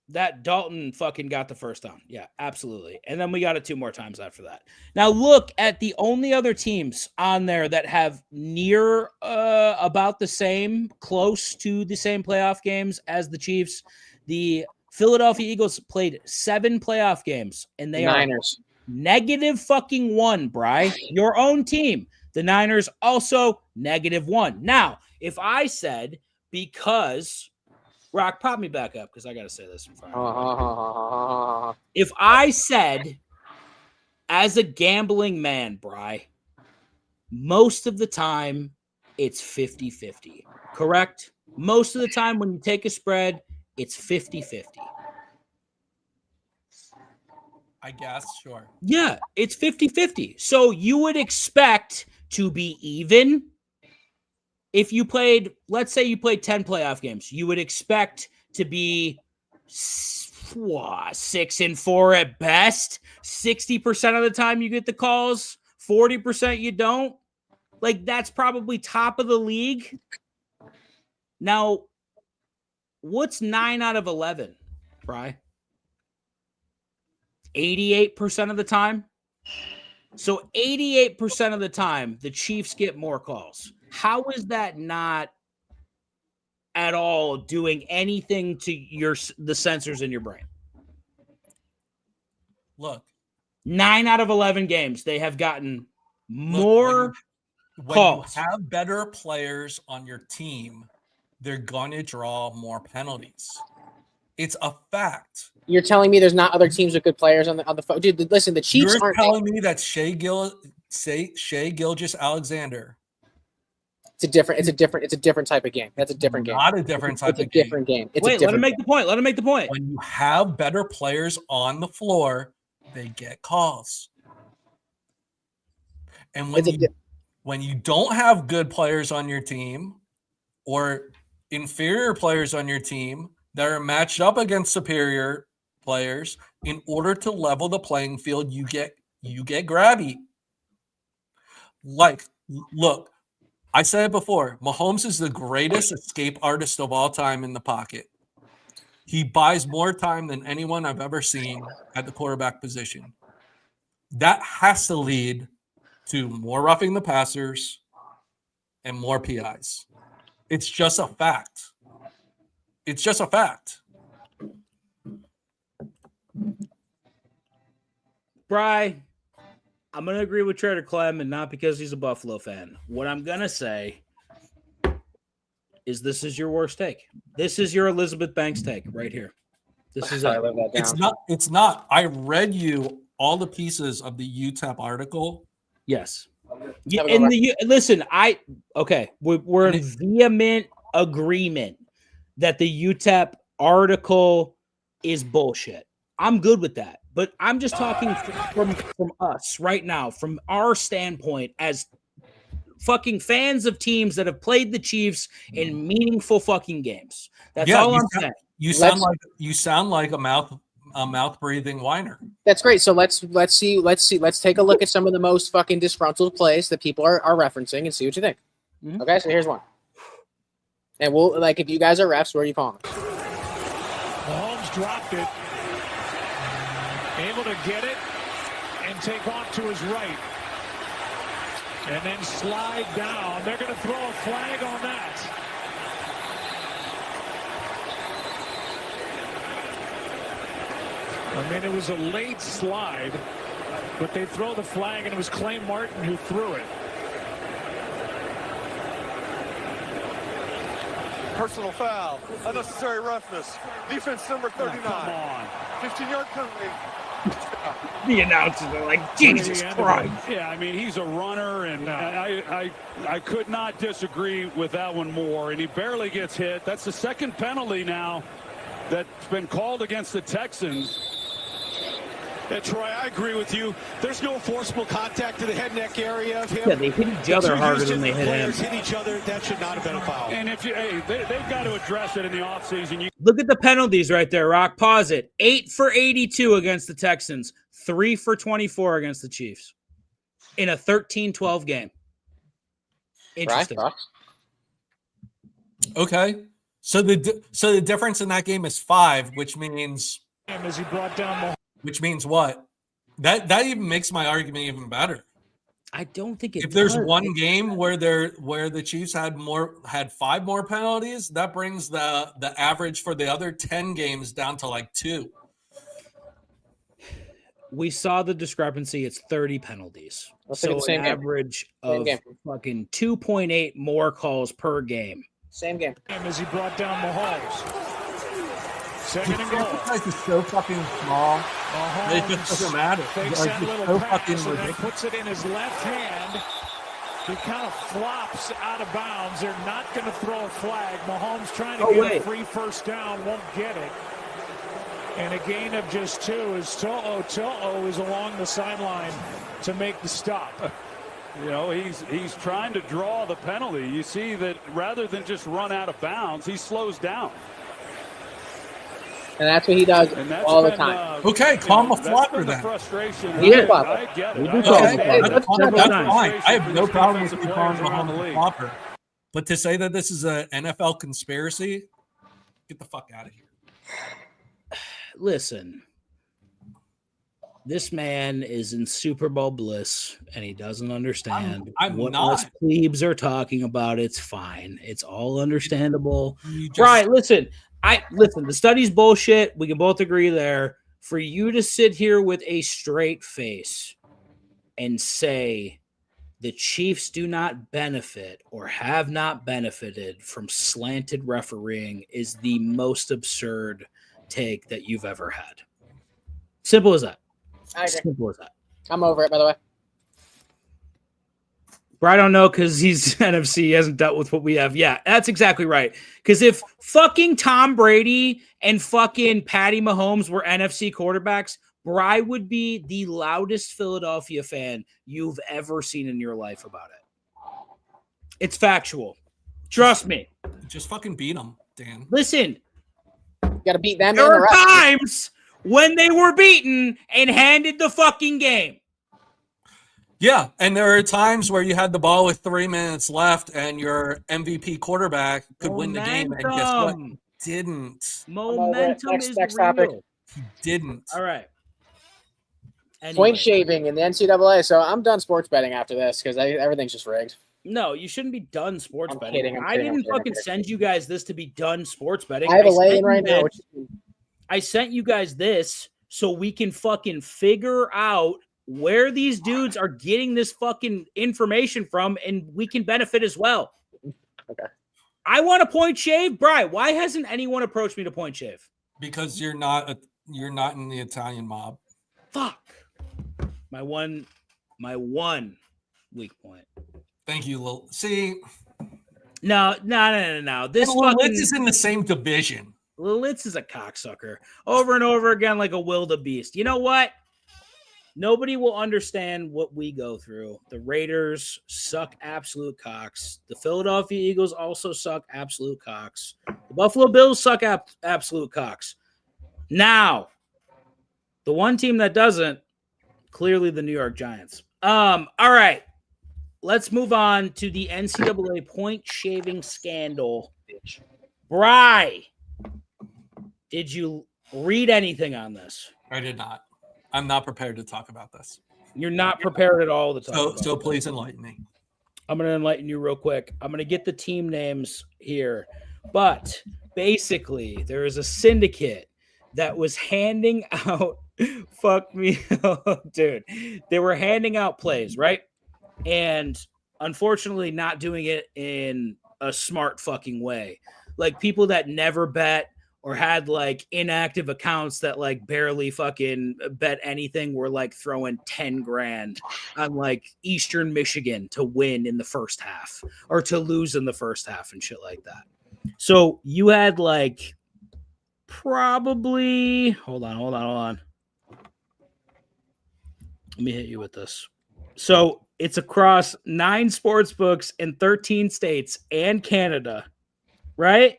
That Dalton fucking got the first down. Yeah, absolutely. And then we got it 2 more times after that. Now look at the only other teams on there that have near about the same, close to the same playoff games as the Chiefs. The Philadelphia Eagles played 7 playoff games, and they Niners. are -1, Bri. Your own team. The Niners also -1. Now, if I said because Rock, prop me back up because I got to say this. If I said, as a gambling man, Bri, most of the time it's 50-50, correct? Most of the time when you take a spread, it's 50-50. I guess, sure. Yeah, it's 50-50. So you would expect to be even. If you played, let's say you played 10 playoff games, you would expect to be 6-4 at best. 60% of the time you get the calls, 40% you don't. Like, that's probably top of the league. Now, what's 9 out of 11, Bri? 88% of the time. So 88% of the time, the Chiefs get more calls. How is that not at all doing anything to the sensors in your brain? Look, 9 out of 11 games, they have gotten more calls. When you have better players on your team, they're going to draw more penalties. It's a fact. You're telling me there's not other teams with good players on the phone, dude? Listen, the Chiefs You're aren't telling me that Shea Gilgeous-Alexander. It's a different type of game. That's a different game. Not a different type It's of a different game. It's a Wait, let him different make the point. Let him make the point. When you have better players on the floor, they get calls. And when you don't have good players on your team or inferior players on your team that are matched up against superior players, in order to level the playing field, you get grabby. Like, look, I said it before, Mahomes is the greatest escape artist of all time in the pocket. He buys more time than anyone I've ever seen at the quarterback position. That has to lead to more roughing the passers and more PIs. It's just a fact. It's just a fact. Bri, I'm going to agree with Trader Clem, and not because he's a Buffalo fan. What I'm going to say is this is your worst take. This is your Elizabeth Banks take right here. This is it. It's not. I read you all the pieces of the UTEP article. Yes. Yeah, listen, we're in vehement agreement that the UTEP article is bullshit. I'm good with that. But I'm just talking from us right now, from our standpoint as fucking fans of teams that have played the Chiefs in meaningful fucking games. That's all I'm saying. You sound like a mouth breathing whiner. That's great. So let's take a look at some of the most fucking disgruntled plays that people are referencing and see what you think. Mm-hmm. Okay, so here's one. And we'll if you guys are refs, where are you calling? Mahomes dropped it. Able to get it and take off to his right. And then slide down. They're going to throw a flag on that. I mean, it was a late slide, but they throw the flag, and it was Clay Martin who threw it. Personal foul. Unnecessary roughness. Defense number 39. Oh, come on. 15-yard penalty. The announcers are like, Jesus Christ. Yeah, I mean, he's a runner, and I could not disagree with that one more. And he barely gets hit. That's the second penalty now that's been called against the Texans. Yeah, Troy, I agree with you. There's no forcible contact to the head neck area of him. Yeah, they hit each other harder than they hit him. Hit each other. That should not have been a foul. And if they've got to address it in the offseason. Look at the penalties right there, Rock. Pause it. 8 for 82 against the Texans. 3 for 24 against the Chiefs in a 13-12 game. Interesting. Right. Okay. So the difference in that game is 5, which means as he brought down which means what? That even makes my argument even better. I don't think it. If there's one game where the Chiefs had 5 more penalties, that brings the average for the other 10 games down to like 2. We saw the discrepancy. It's 30 penalties. So an average of fucking 2.8 more calls per game. Same game. As he brought down Mahomes. Second and goal. This is so fucking small. It just doesn't matter. Takes that little pass and then puts it in his left hand. He kind of flops out of bounds. They're not going to throw a flag. Mahomes trying to get a free first down, won't get it. And a gain of just 2 as To'o is along the sideline to make the stop. You know, he's trying to draw the penalty. You see that rather than just run out of bounds, he slows down. And that's what he does all the time. Okay, call him a flopper then. Frustration. He is a flopper. I get it. That's fine. I have no problem with you calling Mahomes a flopper. But to say that this is an NFL conspiracy, get the fuck out of here. Listen, This man is in Super Bowl bliss, and he doesn't understand I'm what not. us plebes are talking about. It's fine. It's all understandable. You just- Right, listen. The study's bullshit. We can both agree there. For you to sit here with a straight face and say the Chiefs do not benefit or have not benefited from slanted refereeing is the most absurd take that you've ever had. Simple as that. I agree. Simple as that. I'm over it, by the way. But I don't know because he's NFC. He hasn't dealt with what we have. Yeah, that's exactly right. Because if fucking Tom Brady and fucking Patty Mahomes were NFC quarterbacks, Bry would be the loudest Philadelphia fan you've ever seen in your life about it. It's factual. Trust me. Just fucking beat them, Dan. Listen. You got to beat them. There and the were rest. times when they were beaten and handed the fucking game. Yeah, and there are times where you had the ball with 3 minutes left and your MVP quarterback could win the game, and guess what? Didn't. Momentum is Next real. topic. He didn't. All right. Anyway. Point shaving in the NCAA. So I'm done sports betting after this because everything's just rigged. No, you shouldn't be done sports I'm betting. kidding, I'm I kidding, didn't I'm fucking kidding. send you guys this to be done sports betting. I have a sent lay-in you right now. this- I sent you guys this so we can fucking figure out where these dudes are getting this fucking information from, and we can benefit as well. Okay. I want a point shave. Bri, why hasn't anyone approached me to point shave? Because you're not in the Italian mob. Fuck. My one weak point. Thank you, Lil. See, No. This Lil fucking is in the same division. Lilitz is a cocksucker over and over again like a wildebeest. You know what? Nobody will understand what we go through. The Raiders suck absolute cocks. The Philadelphia Eagles also suck absolute cocks. The Buffalo Bills suck absolute cocks. Now, the one team that doesn't, clearly the New York Giants. All right. Let's move on to the NCAA point shaving scandal. Bri, did you read anything on this? I did not. I'm not prepared to talk about this. You're not prepared at all to talk about So it. please enlighten me. I'm going to enlighten you real quick. I'm going to get the team names here. But basically, there is a syndicate that was handing out fuck me, dude. They were handing out plays, right? And unfortunately not doing it in a smart fucking way. Like people that never bet or had like inactive accounts that like barely fucking bet anything were like throwing 10 grand on like Eastern Michigan to win in the first half or to lose in the first half and shit like that. So you had like probably hold on. Let me hit you with this. So it's across 9 sports books in 13 states and Canada, right?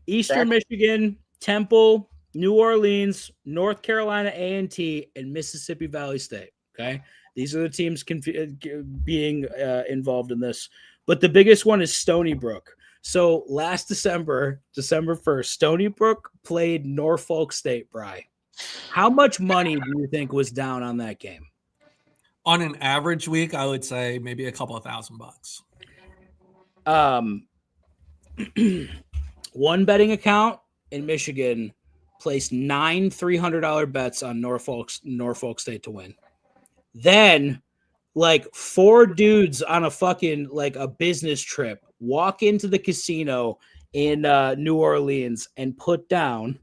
Eastern Michigan, Temple, New Orleans, North Carolina A&T, and Mississippi Valley State. Okay, these are the teams being involved in this. But the biggest one is Stony Brook. So last December 1st, Stony Brook played Norfolk State, Bri. How much money do you think was down on that game? On an average week, I would say maybe a couple of $1,000. One betting account in Michigan placed 9 $300 bets on Norfolk State to win. Then, like 4 dudes on a fucking like a business trip walk into the casino in New Orleans and put down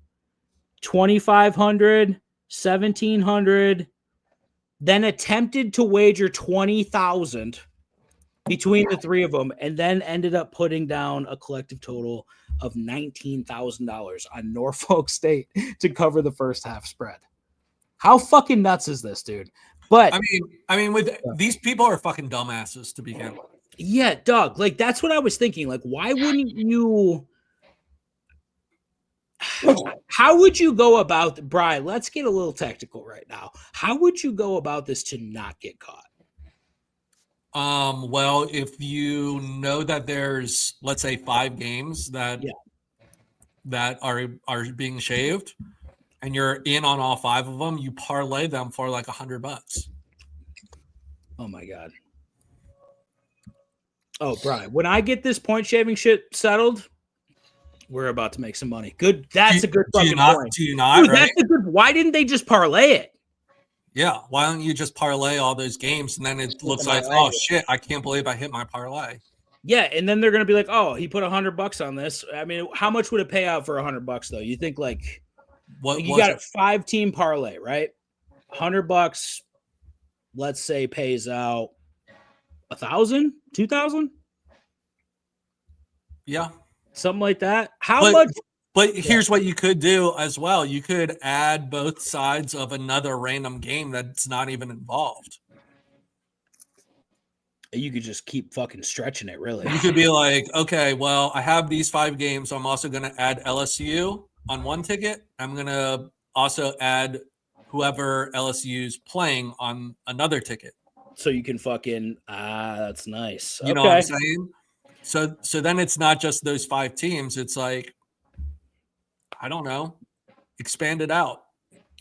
$2,500, $1,700, then attempted to wager $20,000 between the 3 of them, and then ended up putting down a collective total of $19,000 on Norfolk State to cover the first half spread. How fucking nuts is this, dude? But I mean, with these people are fucking dumbasses to begin with. Yeah, Doug. Like that's what I was thinking. Like, why wouldn't you? How would you go about, Brian? Let's get a little technical right now. How would you go about this to not get caught? Well, if you know that there's, let's say, 5 games that are being shaved, and you're in on all 5 of them, you parlay them for like $100. Oh my God. Oh, Brian, when I get this point shaving shit settled, we're about to make some money. Good. That's a good fucking point. Do you not? Dude, right? that's a good. Why didn't they just parlay it? Yeah. Why don't you just parlay all those games and then it looks like, oh shit, I can't believe I hit my parlay. Yeah, and then they're gonna be like, oh, he put $100 on this. I mean, how much would it pay out for $100 though? You think like What you was got it? a 5-team parlay, right? $100, let's say, pays out 1,000, 2,000, Yeah. something like that. How much? But here's what you could do as well. You could add both sides of another random game that's not even involved. You could just keep fucking stretching it, really. You could be like, okay, well, I have these 5 games. I'm also going to add LSU on one ticket. I'm going to also add whoever LSU's playing on another ticket. So you can fucking that's nice. You know what I'm saying? So then it's not just those 5 teams. It's like, I don't know, expand it out.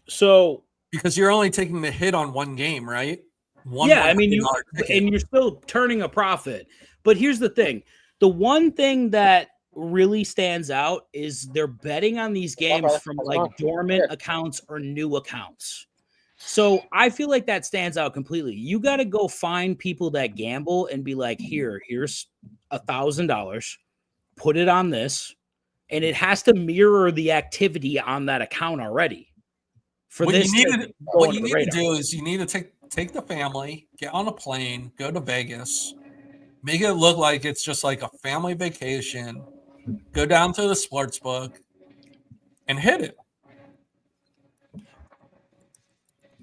So because you're only taking the hit on one game, right? I mean, you're still turning a profit. But here's the thing: the one thing that really stands out is they're betting on these games from like dormant accounts or new accounts. So I feel like that stands out completely. You got to go find people that gamble and be like, here's $1,000, put it on this, and it has to mirror the activity on that account already. What you need to do is you need to take the family, get on a plane, go to Vegas, make it look like it's just like a family vacation, go down to the sports book, and hit it.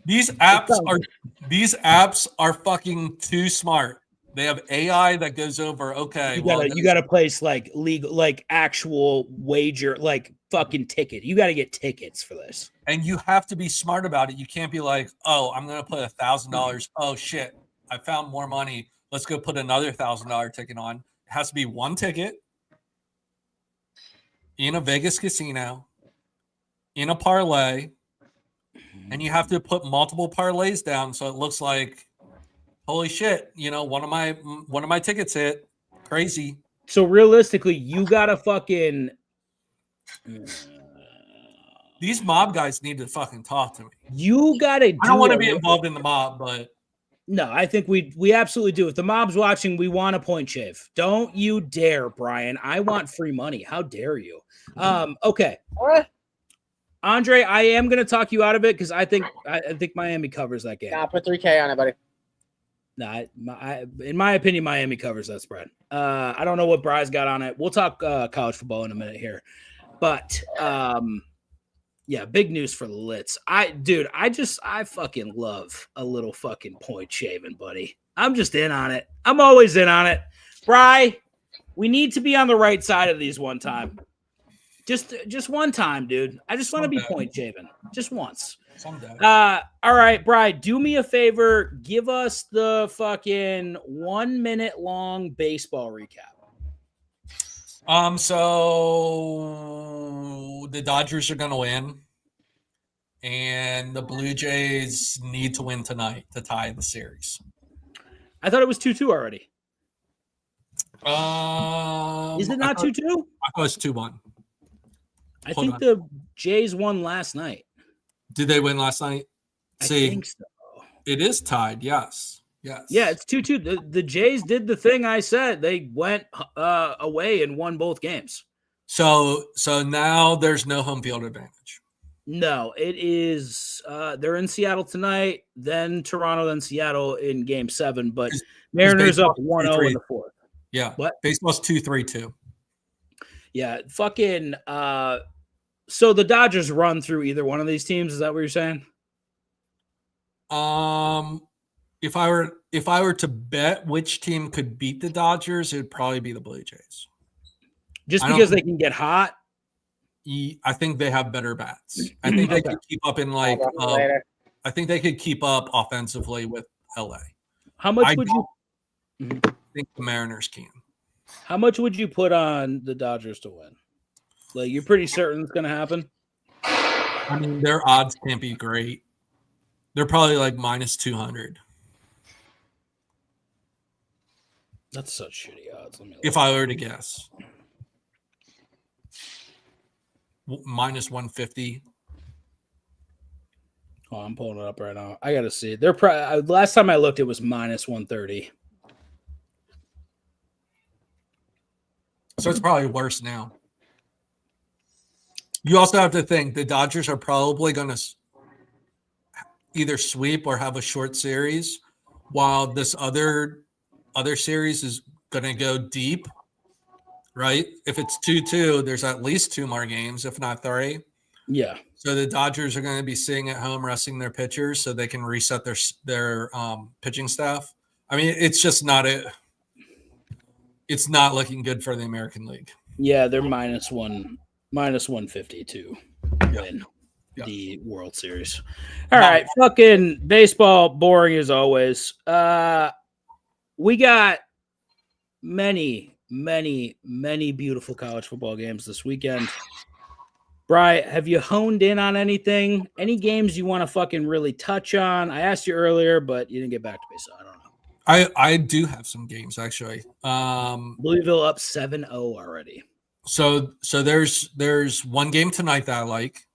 These apps are fucking too smart. They have AI that goes over. Okay, you gotta place like legal, like actual wager, like fucking ticket. You got to get tickets for this, and you have to be smart about it. You can't be like, oh, I'm gonna put $1,000. Oh shit, I found more money. Let's go put another $1,000 ticket on. It has to be one ticket in a Vegas casino, in a parlay, and you have to put multiple parlays down so it looks like, holy shit, one of my tickets hit. Crazy. So realistically, you gotta fucking these mob guys need to fucking talk to me. You gotta I don't want to be involved in the mob, but no, I think we absolutely do. If the mob's watching, we want a point shave. Don't you dare, Brian. I want free money. How dare you? Okay. Andre, I am gonna talk you out of it because I think Miami covers that game. Nah, put $3K on it, buddy. Nah, in my opinion, Miami covers that spread. I don't know what Bry's got on it. We'll talk college football in a minute here, but yeah, big news for the Lits. I fucking love a little fucking point shaving, buddy. I'm just in on it. I'm always in on it. Bry, we need to be on the right side of these one time. Just one time, dude. I just want to be point shaving. Just once. All right, Bry, do me a favor. Give us the fucking 1 minute long baseball recap. So the Dodgers are going to win, and the Blue Jays need to win tonight to tie the series. I thought it was 2-2 already. Is it not 2-2? I thought it was 2-1. I think the Jays won last night. Did they win last night? I think so. It is tied. Yes. Yeah, it's 2-2. The Jays did the thing I said. They went away and won both games. So now there's no home field advantage. No, it is. They're in Seattle tonight, then Toronto, then Seattle in Game 7. But Mariners up 1-0 in the fourth. Yeah. What? Baseball's 2-3-2. Yeah, fucking. So the Dodgers run through either one of these teams. Is that what you're saying? If I were to bet which team could beat the Dodgers, it would probably be the Blue Jays. Just because they can get hot? I think they have better bats. I think they could keep up in I think they could keep up offensively with LA. How much would you think the Mariners can? How much would you put on the Dodgers to win? Like, you're pretty certain it's going to happen? I mean, their odds can't be great. They're probably like minus 200. That's such shitty odds. If I were to guess. Minus 150. Oh, I'm pulling it up right now. I got to see. They're last time I looked, it was minus 130. So it's probably worse now. You also have to think the Dodgers are probably going to either sweep or have a short series, while this other series is going to go deep, right? If it's 2-2, there's at least 2 more games, if not 3. Yeah. So the Dodgers are going to be sitting at home resting their pitchers so they can reset their pitching staff. I mean, it's just not it's not looking good for the American League. Yeah, they're minus 150 to win the World Series. All right, fucking baseball, boring as always. We got many beautiful college football games this weekend. Bri, have you honed in on anything? Any games you want to fucking really touch on? I asked you earlier, but you didn't get back to me, so I don't know. I do have some games actually. Louisville up 7-0 already. So there's one game tonight that I like.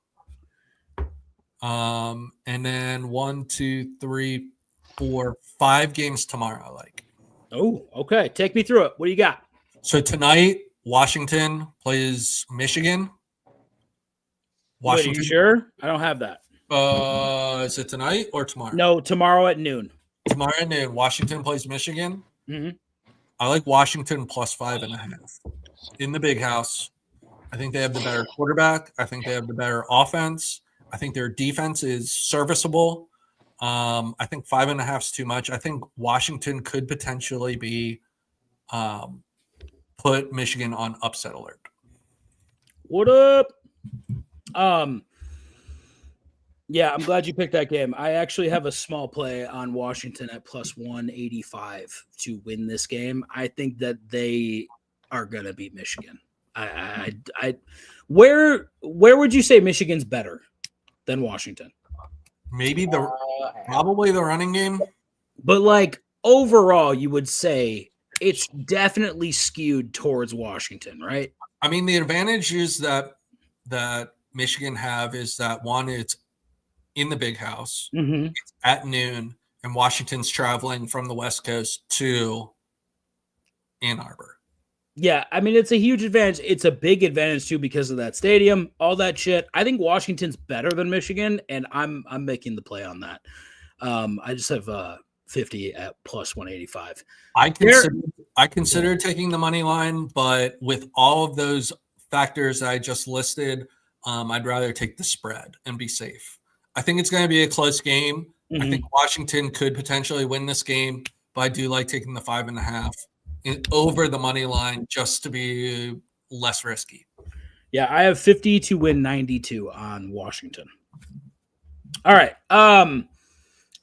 And then 1, 2, 3, 4, 5 games tomorrow I like. Oh, okay. Take me through it. What do you got? So tonight, Washington plays Michigan. Washington. Wait, are you sure? I don't have that. Is it tonight or tomorrow? No, tomorrow at noon. Tomorrow at noon, Washington plays Michigan. Mm-hmm. I like Washington plus 5.5 in the big house. I think they have the better quarterback. I think they have the better offense. I think their defense is serviceable. I think 5.5 is too much. I think Washington could potentially be put Michigan on upset alert. What up? Yeah, I'm glad you picked that game. I actually have a small play on Washington at plus 185 to win this game. I think that they are gonna beat Michigan. Where would you say Michigan's better than Washington? Maybe probably the running game. But like overall, you would say it's definitely skewed towards Washington, right? I mean, the advantage is that Michigan have is that one, it's in the big house, it's at noon, and Washington's traveling from the West Coast to Ann Arbor. Yeah, I mean, it's a huge advantage. It's a big advantage, too, because of that stadium, all that shit. I think Washington's better than Michigan, and I'm making the play on that. I just have 50 at plus 185. I consider taking the money line, but with all of those factors I just listed, I'd rather take the spread and be safe. I think it's going to be a close game. I think Washington could potentially win this game, but I do like taking the 5.5 over the money line just to be less risky. Yeah, I have 50 to win 92 on Washington. All right.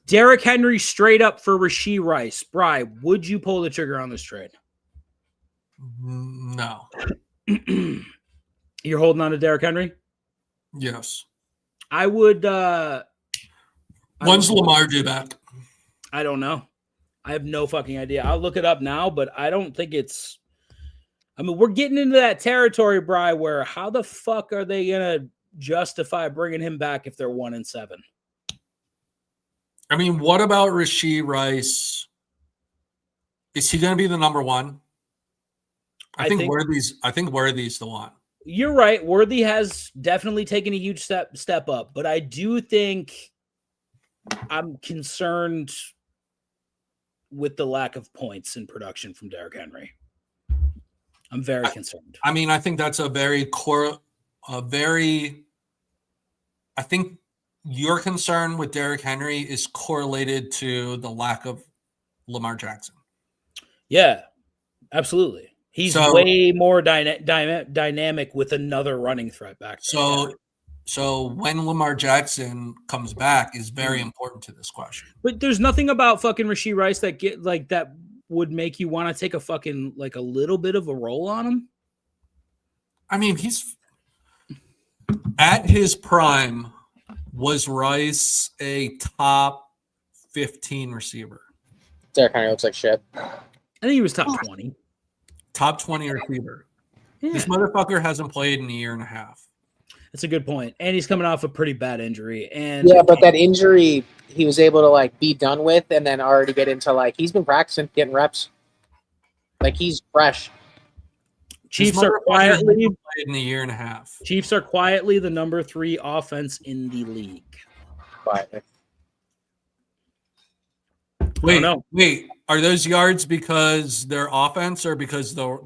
Derrick Henry straight up for Rashee Rice. Bri, would you pull the trigger on this trade? No. You're holding on to Derrick Henry? Yes. I would. When's Lamar due back? I don't know. I have no fucking idea. I'll look it up now, but I don't think it's. I mean, we're getting into that territory, Bri, where how the fuck are they going to justify bringing him back if they're 1-7? I mean, what about Rashee Rice? Is he going to be the number one? I think Worthy's the one. You're right. Worthy has definitely taken a huge step up, but I do think I'm concerned with the lack of points in production from Derrick Henry. I'm very concerned. I mean, I think that's I think your concern with Derrick Henry is correlated to the lack of Lamar Jackson. Yeah, absolutely. He's way more dynamic with another running threat back there. So when Lamar Jackson comes back is very important to this question. But there's nothing about fucking Rashee Rice that would make you want to take a fucking like a little bit of a roll on him. I mean, he's at his prime Was Rice a top 15 receiver? Derrick Henry looks like shit. I think he was top 20. Top 20 receiver. Yeah. This motherfucker hasn't played in a year and a half. That's a good point. And he's coming off a pretty bad injury. And Yeah, but that injury he was able to like be done with and then already get into like he's been practicing, getting reps. Like he's fresh. Chiefs are quietly played in a year and a half. Chiefs are quietly the number 3 offense in the league. Quietly. Wait. Are those yards because they're offense or because the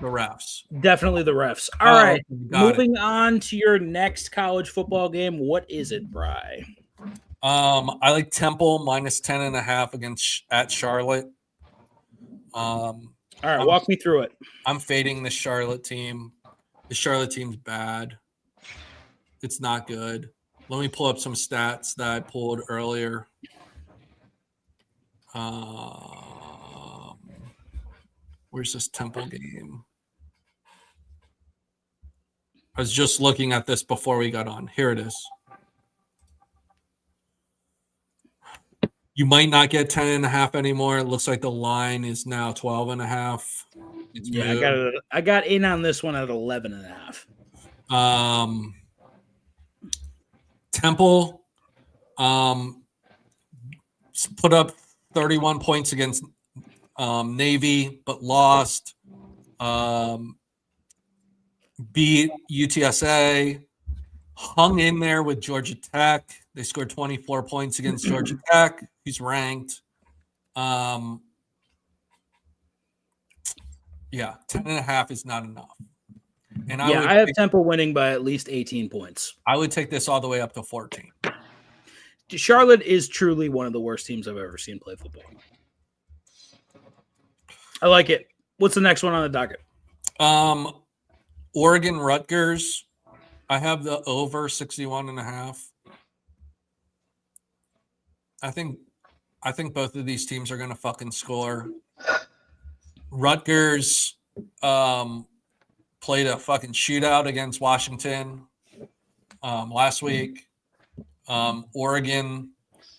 refs? Definitely the refs. All right. Moving on to your next college football game. What is it, Bry? I like Temple minus 10.5 at Charlotte. All right, walk me through it. I'm fading the Charlotte team. The Charlotte team's bad. It's not good. Let me pull up some stats that I pulled earlier. Where's this Temple game? I was just looking at this before we got on. Here it is. You might not get 10.5 anymore. It looks like the line is now 12.5. Yeah, I got in on this one at 11.5. Temple put up 31 points against Navy, but lost. Beat UTSA, hung in there with Georgia Tech. They scored 24 points against Georgia Tech, who's ranked. Yeah, 10.5 is not enough. And I have Temple winning by at least 18 points. I would take this all the way up to 14. Charlotte is truly one of the worst teams I've ever seen play football. I like it. What's the next one on the docket? Oregon Rutgers. I have the over 61.5. I think both of these teams are going to fucking score. Rutgers played a fucking shootout against Washington last week. Oregon,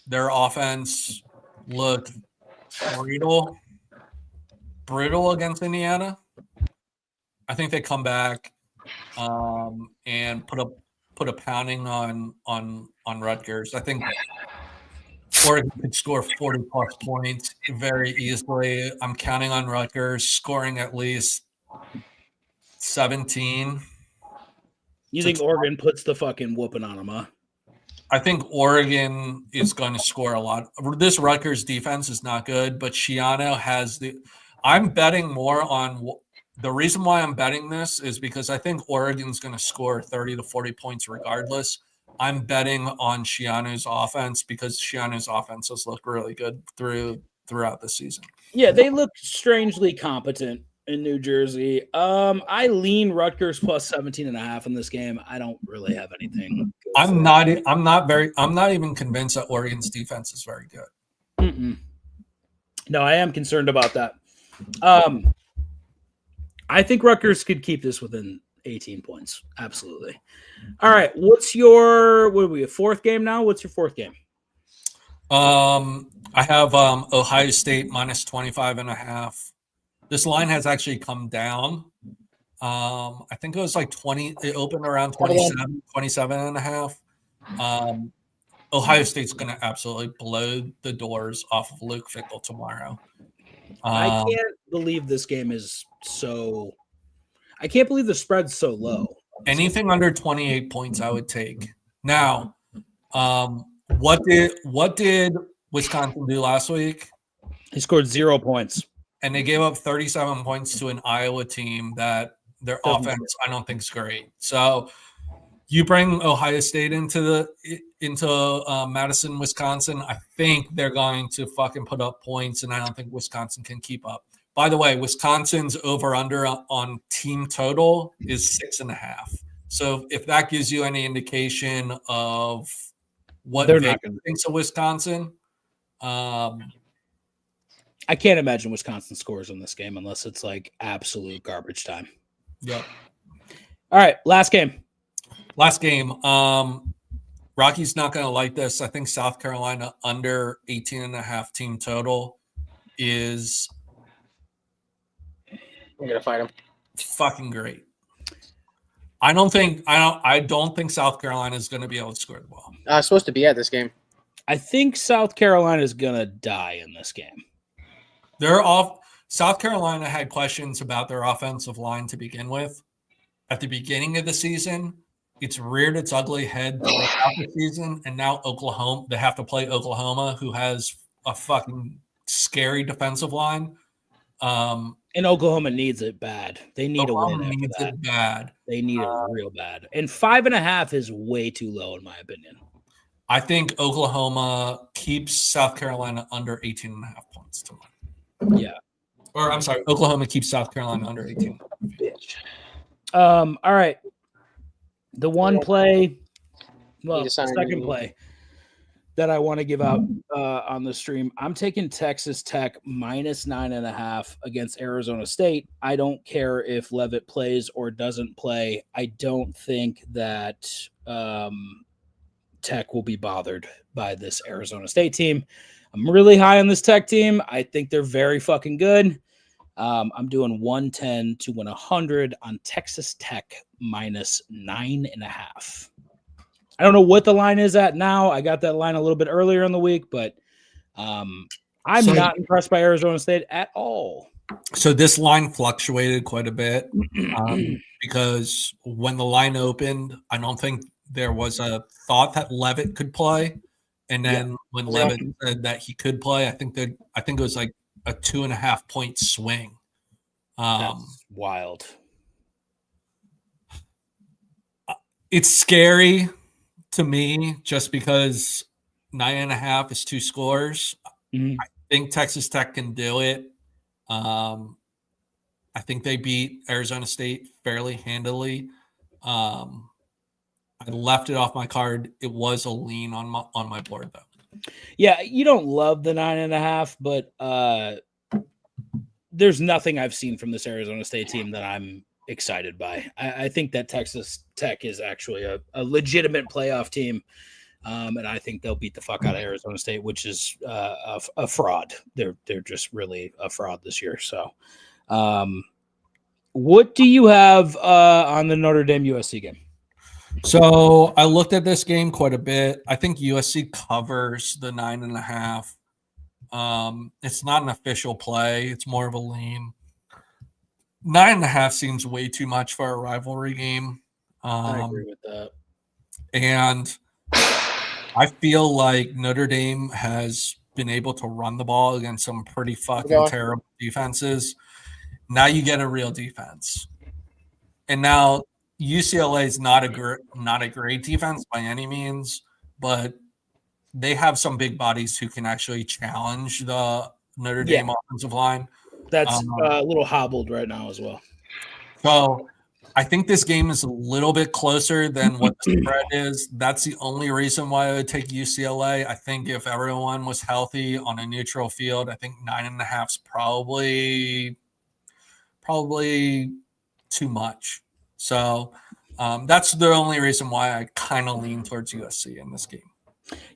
their offense looked brutal against Indiana. I think they come back and put a pounding on Rutgers. I think Oregon could score 40 plus points very easily. I'm counting on Rutgers scoring at least 17. You think Oregon puts the fucking whooping on them, huh? I think Oregon is going to score a lot. This Rutgers defense is not good, but Shiano has I'm betting more on the reason why I'm betting this is because I think Oregon's going to score 30 to 40 points regardless. I'm betting on Shiano's offense because Shiano's offense has looked really good throughout the season. Yeah, they look strangely competent in New Jersey. I lean Rutgers plus 17.5 in this game. I don't really have anything. I'm not even convinced that Oregon's defense is very good. Mm-mm. No, I am concerned about that. I think Rutgers could keep this within 18 points. Absolutely. All right. What's your fourth game now? What's your fourth game? I have Ohio State minus 25.5. This line has actually come down. I think it was like 20. It opened around 27.5. Ohio State's going to absolutely blow the doors off of Luke Fickell tomorrow. I can't believe this game is so. I can't believe the spread's so low. Anything under 28 points, I would take. Now, what did Wisconsin do last week? He scored 0 points, and they gave up 37 points to an Iowa team that their offense I don't think is great. So you bring Ohio State into Madison, Wisconsin. I think they're going to fucking put up points, and I don't think Wisconsin can keep up. By the way, Wisconsin's over-under on team total is 6.5. So if that gives you any indication of what Vegas thinks of Wisconsin, I can't imagine Wisconsin scores in this game unless it's like absolute garbage time. Yep. All right, last game. Rocky's not going to like this. I think South Carolina under 18.5 team total is I'm gonna fight him. fucking great. I don't think South Carolina is going to be able to score the ball. It's supposed to be at this game. I think South Carolina is going to die in this game. South Carolina had questions about their offensive line to begin with. At the beginning of the season, it's reared its ugly head throughout the season, and now they have to play Oklahoma, who has a fucking scary defensive line. And Oklahoma needs it bad. They need Oklahoma a win. needs it bad. They need it real bad. And 5.5 is way too low, in my opinion. I think Oklahoma keeps South Carolina under 18.5 points to win. Yeah. Or I'm sorry, Oklahoma keeps South Carolina under 18. Bitch. All right. The one play, the second play that I want to give out on the stream. I'm taking Texas Tech minus 9.5 against Arizona State. I don't care if Levitt plays or doesn't play. I don't think that Tech will be bothered by this Arizona State team. I'm really high on this Tech team. I think they're very fucking good. I'm doing 110 to 100 on Texas Tech minus 9.5. I don't know what the line is at now. I got that line a little bit earlier in the week, but I'm not impressed by Arizona State at all. So this line fluctuated quite a bit because when the line opened, I don't think there was a thought that Levitt could play. And then when Levitt said that he could play, I think it was like a 2.5 point swing. That's wild. It's scary to me just because 9.5 is 2 scores. Mm-hmm. I think Texas Tech can do it. I think they beat Arizona State fairly handily. I left it off my card. It was a lean on my board though. Yeah, you don't love the 9.5, but there's nothing I've seen from this Arizona State team that I'm excited by. I think that Texas Tech is actually a legitimate playoff team, and I think they'll beat the fuck out of Arizona State, which is a fraud. They're just really a fraud this year. So, what do you have on the Notre Dame USC game? So I looked at this game quite a bit. I think USC covers the 9.5. It's not an official play. It's more of a lean. 9.5 seems way too much for a rivalry game. I agree with that. And I feel like Notre Dame has been able to run the ball against some pretty fucking terrible defenses. Now you get a real defense. And now UCLA is not a great defense by any means, but they have some big bodies who can actually challenge the Notre Dame offensive line. That's a little hobbled right now as well. So I think this game is a little bit closer than what the spread is. That's the only reason why I would take UCLA. I think if everyone was healthy on a neutral field, I think 9.5 is probably too much. So that's the only reason why I kind of lean towards USC in this game.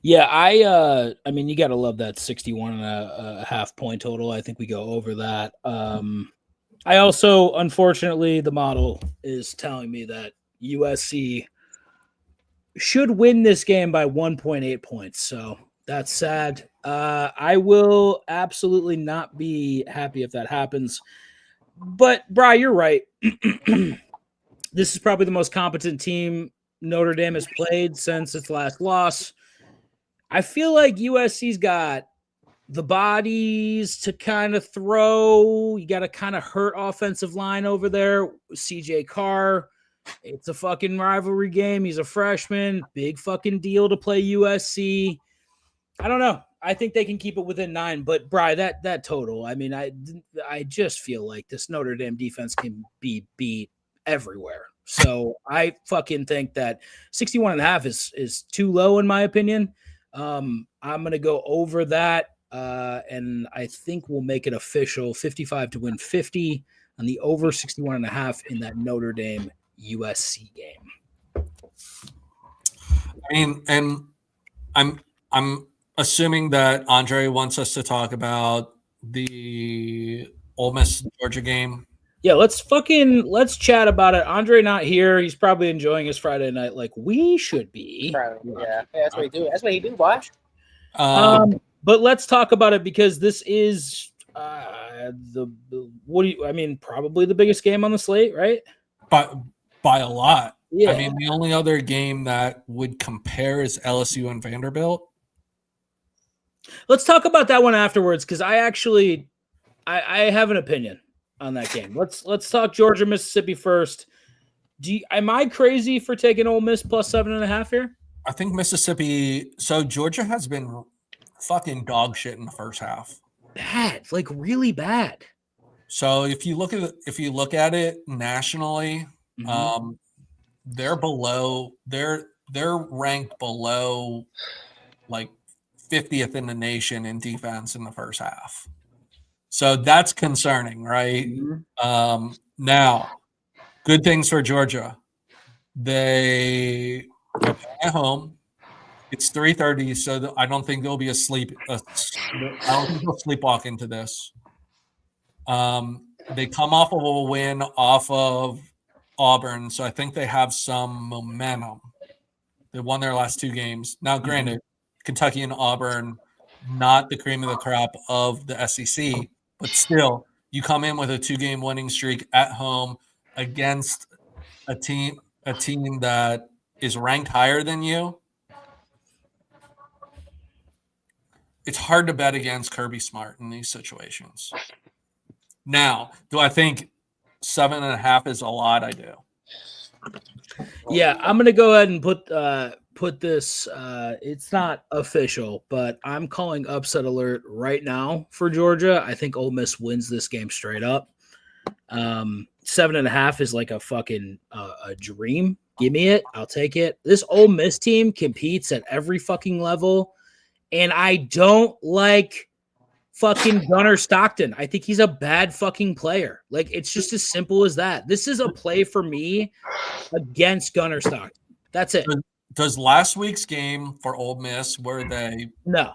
Yeah, I mean, you got to love that 61.5 point total. I think we go over that. I also, unfortunately, the model is telling me that USC should win this game by 1.8 points. So that's sad. I will absolutely not be happy if that happens. But, Bri, you're right. This is probably the most competent team Notre Dame has played since its last loss. I feel like USC's got the bodies to kind of throw. You got to kind of hurt offensive line over there. CJ Carr, it's a fucking rivalry game. He's a freshman. Big fucking deal to play USC. I don't know. I think they can keep it within 9. But, Bri, that total, I mean, I just feel like this Notre Dame defense can be beat everywhere. So I fucking think that 61.5 is too low in my opinion. I'm going to go over that, and I think we'll make it official 55 to win 50 on the over 61.5 in that Notre Dame USC game. I mean, and I'm assuming that Andre wants us to talk about the Ole Miss Georgia game. Yeah, let's chat about it. Andre not here. He's probably enjoying his Friday night like we should be. Yeah, that's what he do. That's what he do. Watch. But let's talk about it because this is probably the biggest game on the slate, right? By a lot. Yeah. I mean, the only other game that would compare is LSU and Vanderbilt. Let's talk about that one afterwards because I have an opinion on that game. Let's talk Georgia, Mississippi first. Am I crazy for taking Ole Miss plus 7.5 here? I think Mississippi. So Georgia has been fucking dog shit in the first half. Bad, like really bad. So if you look at it nationally, they're below. They're ranked below, like 50th in the nation in defense in the first half. So that's concerning, right? Now, good things for Georgia. They are at home. It's 3:30, so I don't think they'll be asleep. I don't think they'll sleepwalk into this. They come off of a win off of Auburn, so I think they have some momentum. They won their last 2 games. Now, granted, Kentucky and Auburn, not the cream of the crop of the SEC, but still, you come in with a 2-game winning streak at home against a team that is ranked higher than you. It's hard to bet against Kirby Smart in these situations. Now, do I think 7.5 is a lot? I do. Yeah, I'm gonna go ahead and put this. It's not official, but I'm calling upset alert right now for Georgia. I think Ole Miss wins this game straight up. 7.5 is like a fucking a dream. Give me it. I'll take it. This Ole Miss team competes at every fucking level. And I don't like fucking Gunnar Stockton. I think he's a bad fucking player. Like, it's just as simple as that. This is a play for me against Gunnar Stockton. That's it. Does last week's game for Ole Miss, were they? No.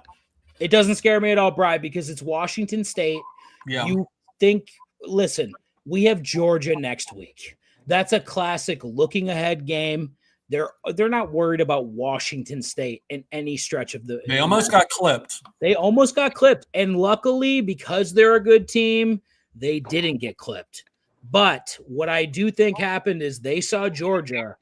It doesn't scare me at all, Bri, because it's Washington State. Yeah. You think, listen, we have Georgia next week. That's a classic looking ahead game. They're not worried about Washington State in any stretch of the. They almost got clipped. They almost got clipped, and luckily, because they're a good team, they didn't get clipped. But what I do think happened is they saw Georgia,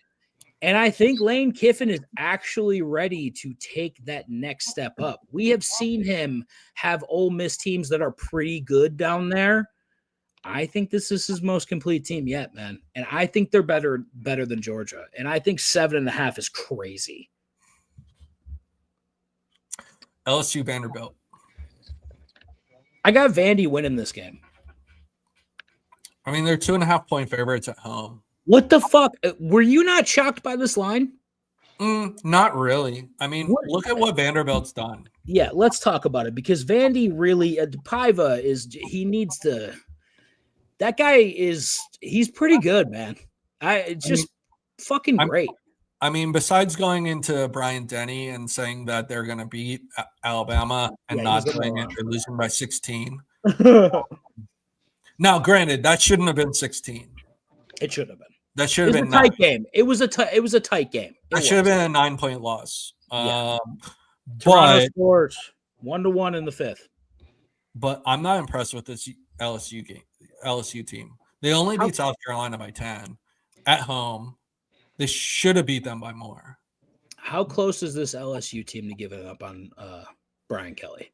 and I think Lane Kiffin is actually ready to take that next step up. We have seen him have Ole Miss teams that are pretty good down there. I think this is his most complete team yet, man. And I think they're better than Georgia. And I think 7.5 is crazy. LSU Vanderbilt. I got Vandy winning this game. I mean, they're 2.5-point favorites at home. What the fuck? Were you not shocked by this line? Not really. I mean, look at what Vanderbilt's done. Yeah, let's talk about it because Vandy really, Paiva he needs to. That guy he's pretty good, man. Fucking great. I mean, besides going into Brian Denny and saying that they're going to beat Alabama and not doing it, they're losing by 16. Now, granted, that shouldn't have been 16. It should have been. That should have been a tight game. It was a tight game. That should have been a 9-point loss. Yeah. But scores 1-1 in the 5th. But I'm not impressed with this LSU team. They only beat South Carolina by 10 at home. They should have beat them by more. How close is this LSU team to giving up on Brian Kelly?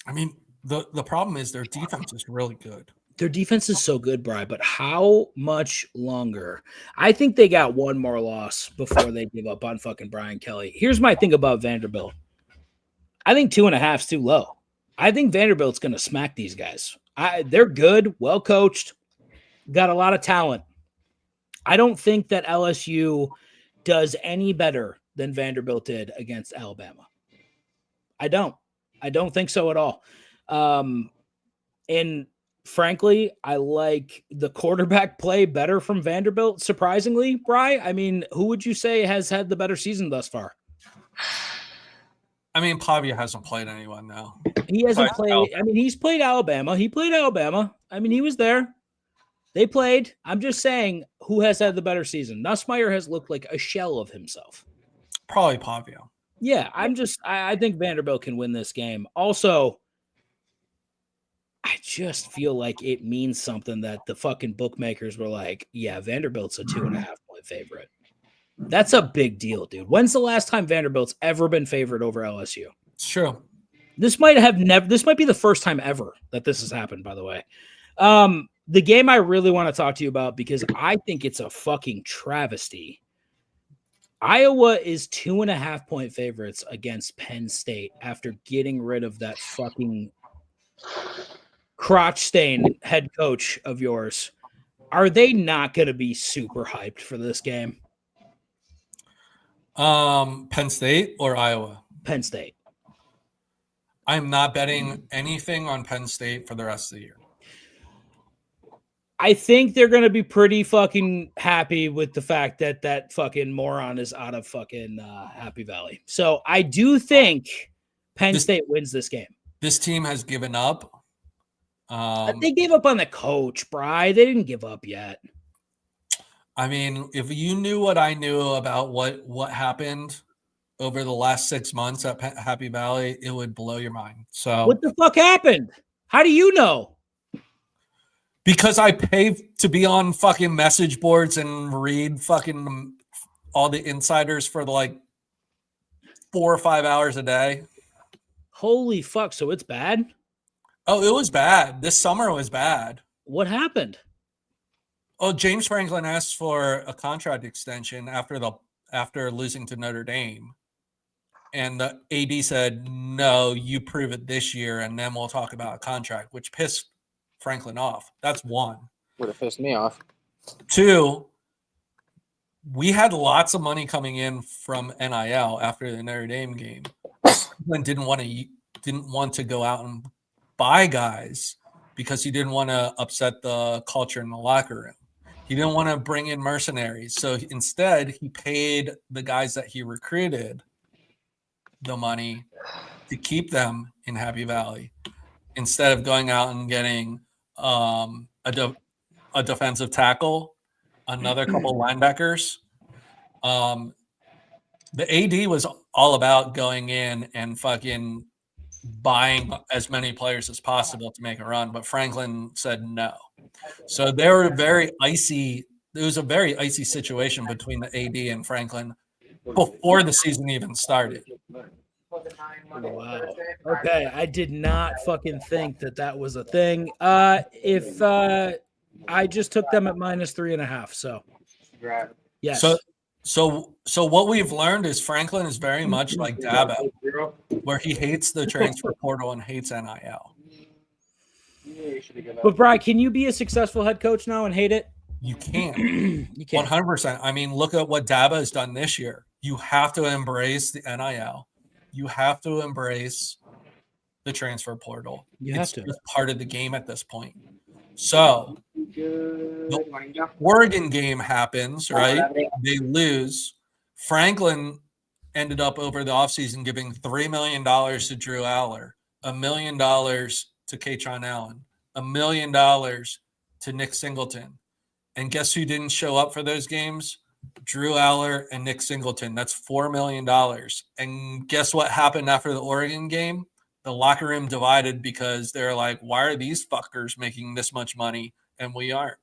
I mean, the problem is their defense is really good. Their defense is so good, Brian, but how much longer? I think they got one more loss before they give up on fucking Brian Kelly. Here's my thing about Vanderbilt. I think 2.5 is too low. I think Vanderbilt's going to smack these guys. They're good, well coached, got a lot of talent. I don't think that LSU does any better than Vanderbilt did against Alabama. I don't think so at all. And frankly, I like the quarterback play better from Vanderbilt, surprisingly, Bri. I mean, who would you say has had the better season thus far? I mean, Pavia hasn't played anyone now. He hasn't played. I mean, he's played Alabama. He played Alabama. I mean, he was there. They played. I'm just saying, who has had the better season? Nussmeier has looked like a shell of himself. Probably Pavia. Yeah, I think Vanderbilt can win this game. Also, I just feel like it means something that the fucking bookmakers were like, yeah, Vanderbilt's a 2.5 point favorite. That's a big deal, dude. When's the last time Vanderbilt's ever been favored over LSU? It's true. This might be the first time ever that this has happened, by the way. The game I really want to talk to you about, because I think it's a fucking travesty. Iowa is 2.5 point favorites against Penn State after getting rid of that fucking crotch stain head coach of yours. Are they not going to be super hyped for this game? Penn State or Iowa? Penn State. I'm not betting anything on Penn State for the rest of the year. I think they're going to be pretty fucking happy with the fact that that fucking moron is out of fucking Happy Valley. So I do think Penn State wins this game. This team has given up. They gave up on the coach, Bri. They didn't give up yet. I mean, if you knew what I knew about what happened over the last 6 months at Happy Valley, it would blow your mind. So what the fuck happened? How do you know? Because I pay to be on fucking message boards and read fucking all the insiders for like 4 or 5 hours a day. Holy fuck. So it's bad? Oh, it was bad. This summer was bad. What happened? Oh, James Franklin asked for a contract extension after losing to Notre Dame. And the AD said, no, you prove it this year, and then we'll talk about a contract, which pissed Franklin off. That's one. Would have pissed me off. 2, we had lots of money coming in from NIL after the Notre Dame game. Franklin didn't want to go out and buy guys because he didn't want to upset the culture in the locker room. He didn't want to bring in mercenaries. So instead, he paid the guys that he recruited the money to keep them in Happy Valley instead of going out and getting a defensive tackle, another couple linebackers. The AD was all about going in and fucking buying as many players as possible to make a run, but Franklin said no. So they were very icy. There was a very icy situation between the AD and Franklin before the season even started. Wow. Okay, I did not fucking think that was a thing. If I just took them at -3.5, so yes. So what we've learned is Franklin is very much like Dabo, where he hates the transfer portal and hates NIL. But Brian, can you be a successful head coach now and hate it? You can't. You can't. 100%. I mean, look at what Dabo has done this year. You have to embrace the NIL. You have to embrace the transfer portal. It's just part of the game at this point. So the Oregon game happens, right? They lose. Franklin ended up over the offseason giving $3 million to Drew Aller, $1 million to Katron Allen, $1 million to Nick Singleton. And guess who didn't show up for those games? Drew Aller and Nick Singleton. That's $4 million. And guess what happened after the Oregon game? The locker room divided because they're like, why are these fuckers making this much money and we aren't?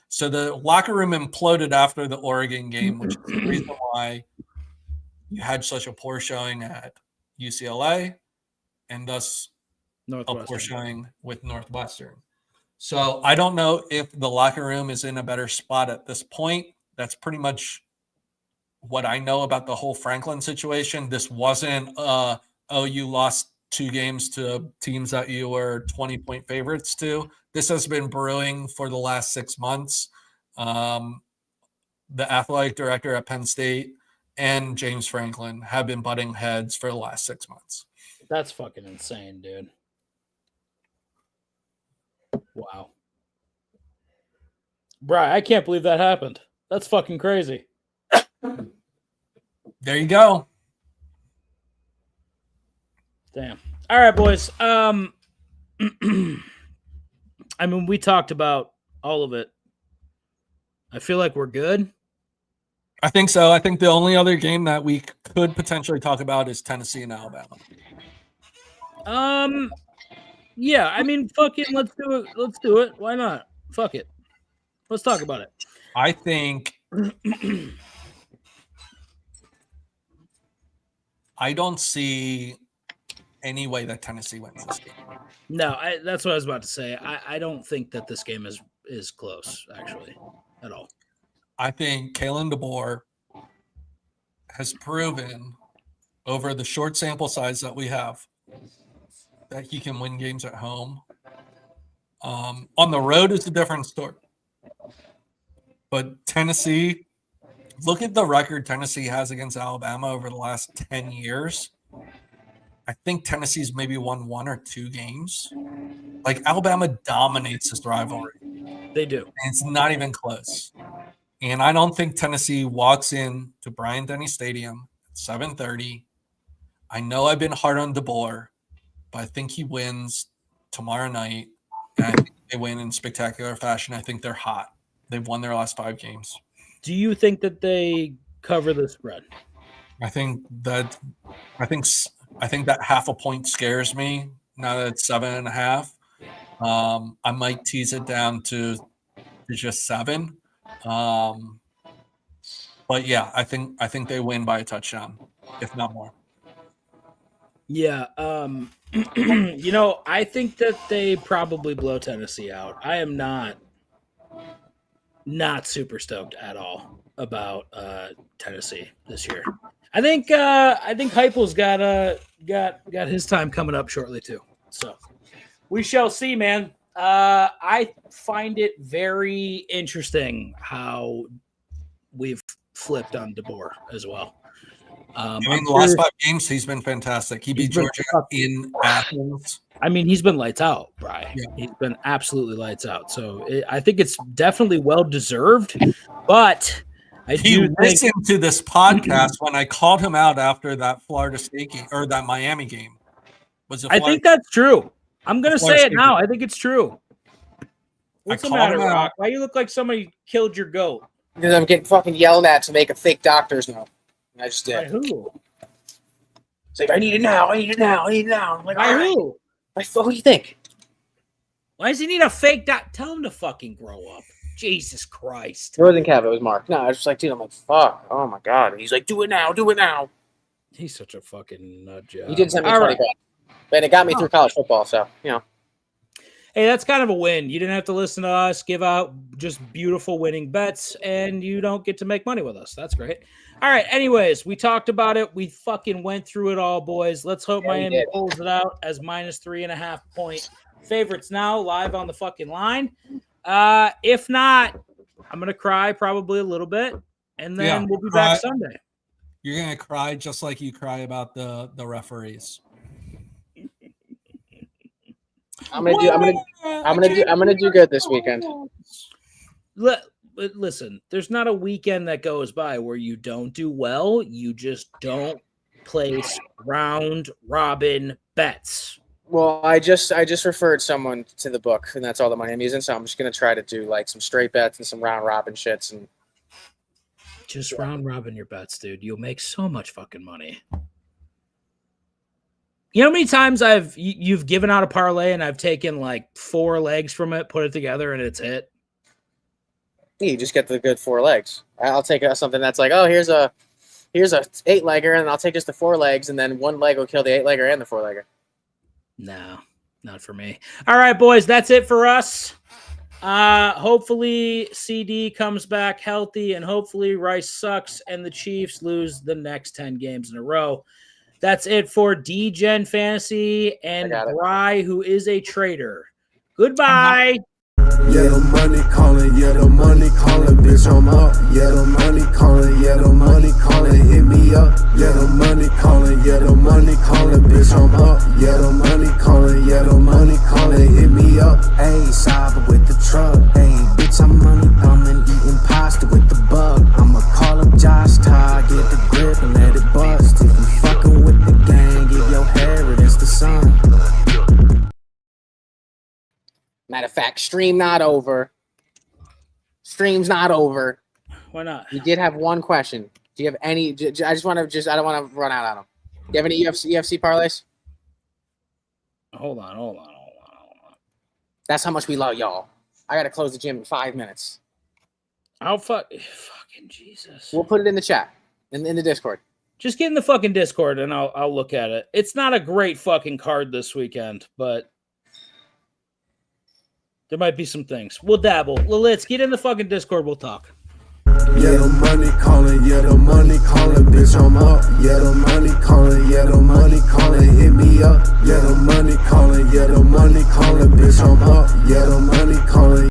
So the locker room imploded after the Oregon game, which is the reason why you had such a poor showing at UCLA and thus a poor showing with Northwestern. So I don't know if the locker room is in a better spot at this point. That's pretty much what I know about the whole Franklin situation. This wasn't, you lost 2 games to teams that you were 20-point favorites to. This has been brewing for the last 6 months. The athletic director at Penn State and James Franklin have been butting heads for the last 6 months. That's fucking insane, dude. Wow. Bri, I can't believe that happened. That's fucking crazy. There you go. Damn. All right, boys. I mean, we talked about all of it. I feel like we're good. I think so. I think the only other game that we could potentially talk about is Tennessee and Alabama. Yeah, I mean, fuck it. Let's do it. Let's do it. Why not? Fuck it. Let's talk about it. I think I don't see any way that Tennessee wins this game. No, that's what I was about to say. I don't think that this game is close, actually, at all. I think Kalen DeBoer has proven over the short sample size that we have that he can win games at home. On the road is a different story. But Tennessee, look at the record Tennessee has against Alabama over the last 10 years. I think Tennessee's maybe won 1 or 2 games. Like, Alabama dominates this rivalry. They do. And it's not even close. And I don't think Tennessee walks in to Bryant-Denny Stadium at 7:30. I know I've been hard on DeBoer, but I think he wins tomorrow night. And I think they win in spectacular fashion. I think they're hot. They've won their last 5 games. Do you think that they cover the spread? I think that half a point scares me. Now that it's 7.5, I might tease it down to just 7. But yeah, I think they win by a touchdown, if not more. Yeah. I think that they probably blow Tennessee out. I am not super stoked at all about Tennessee this year. I think Heupel's got his time coming up shortly too. So we shall see, man. I find it very interesting how we've flipped on DeBoer as well. The last 5 games, he's been fantastic. He beat Georgia in Athens. I mean, he's been lights out, Brian. Yeah. He's been absolutely lights out. So I think it's definitely well deserved. But he listened to this podcast when I called him out after that Florida State game or that Miami game. I think that's true. I'm going to say it now. I think it's true. What's the matter, Rock? Why you look like somebody killed your goat? Because I'm getting fucking yelled at to make a fake doctor's note. I just did. By who? It's like, I need it now. I'm like, by who? Who do you think? Why does he need a fake doc? Tell him to fucking grow up. Jesus Christ. It wasn't Kev. It was Mark. No, I was just like, dude, I'm like, fuck. Oh, my God. And he's like, do it now. Do it now. He's such a fucking nut job. He did send me 20 bucks. But it got me through college football, so, Hey, that's kind of a win. You didn't have to listen to us give out just beautiful winning bets, and you don't get to make money with us. That's great. All right, anyways, we talked about it. We fucking went through it all, boys. Let's hope Miami pulls it out as minus 3.5 point favorites now, live on the fucking line. If not, I'm going to cry probably a little bit, and then we'll be back Sunday. You're going to cry just like you cry about the referees. I'm gonna do good this weekend. Listen, there's not a weekend that goes by where you don't do well. You just don't place round robin bets. Well, I just referred someone to the book, and that's all the money I'm using. So I'm just gonna try to do like some straight bets and some round robin shits, and just round robin your bets, dude. You'll make so much fucking money. You know how many times you've given out a parlay and I've taken like 4 legs from it, put it together, and it's hit? You just get the good 4 legs. I'll take something that's like, oh, here's a 8-legger, and I'll take just the 4 legs, and then 1 leg will kill the 8-legger and the 4-legger. No, not for me. All right, boys, that's it for us. Hopefully CD comes back healthy, and hopefully Rice sucks and the Chiefs lose the next 10 games in a row. That's it for Degen Fantasy and Bry, who is a trader. Goodbye. Yeah, the money calling, yeah, the money calling, bitch, I'm up. Yeah, the money calling, yeah, the money calling, hit me up. Yeah, the money calling, yeah, the money calling, bitch, I'm up. Yeah, the money calling, yeah, the money calling, hit me up. Hey, Saba with the truck. Hey, bitch, I'm money thumbing, eating pasta with the bug. I'ma call up Josh Todd, get the grip and let it bust. If you fucking with the gang, give your hair against the sun. Matter of fact, stream not over. Stream's not over. Why not? You did have one question. Do you have any? I don't want to run out on them. Do you have any UFC parlays? Hold on. That's how much we love y'all. I got to close the gym in 5 minutes. Fucking Jesus. We'll put it in the chat, in the Discord. Just get in the fucking Discord and I'll look at it. It's not a great fucking card this weekend, but there might be some things. We'll dabble. Let's get in the fucking Discord. We'll talk. Yeah, the money calling, yeah, the money calling, bitch, I'm up. Yeah, the money calling, yeah,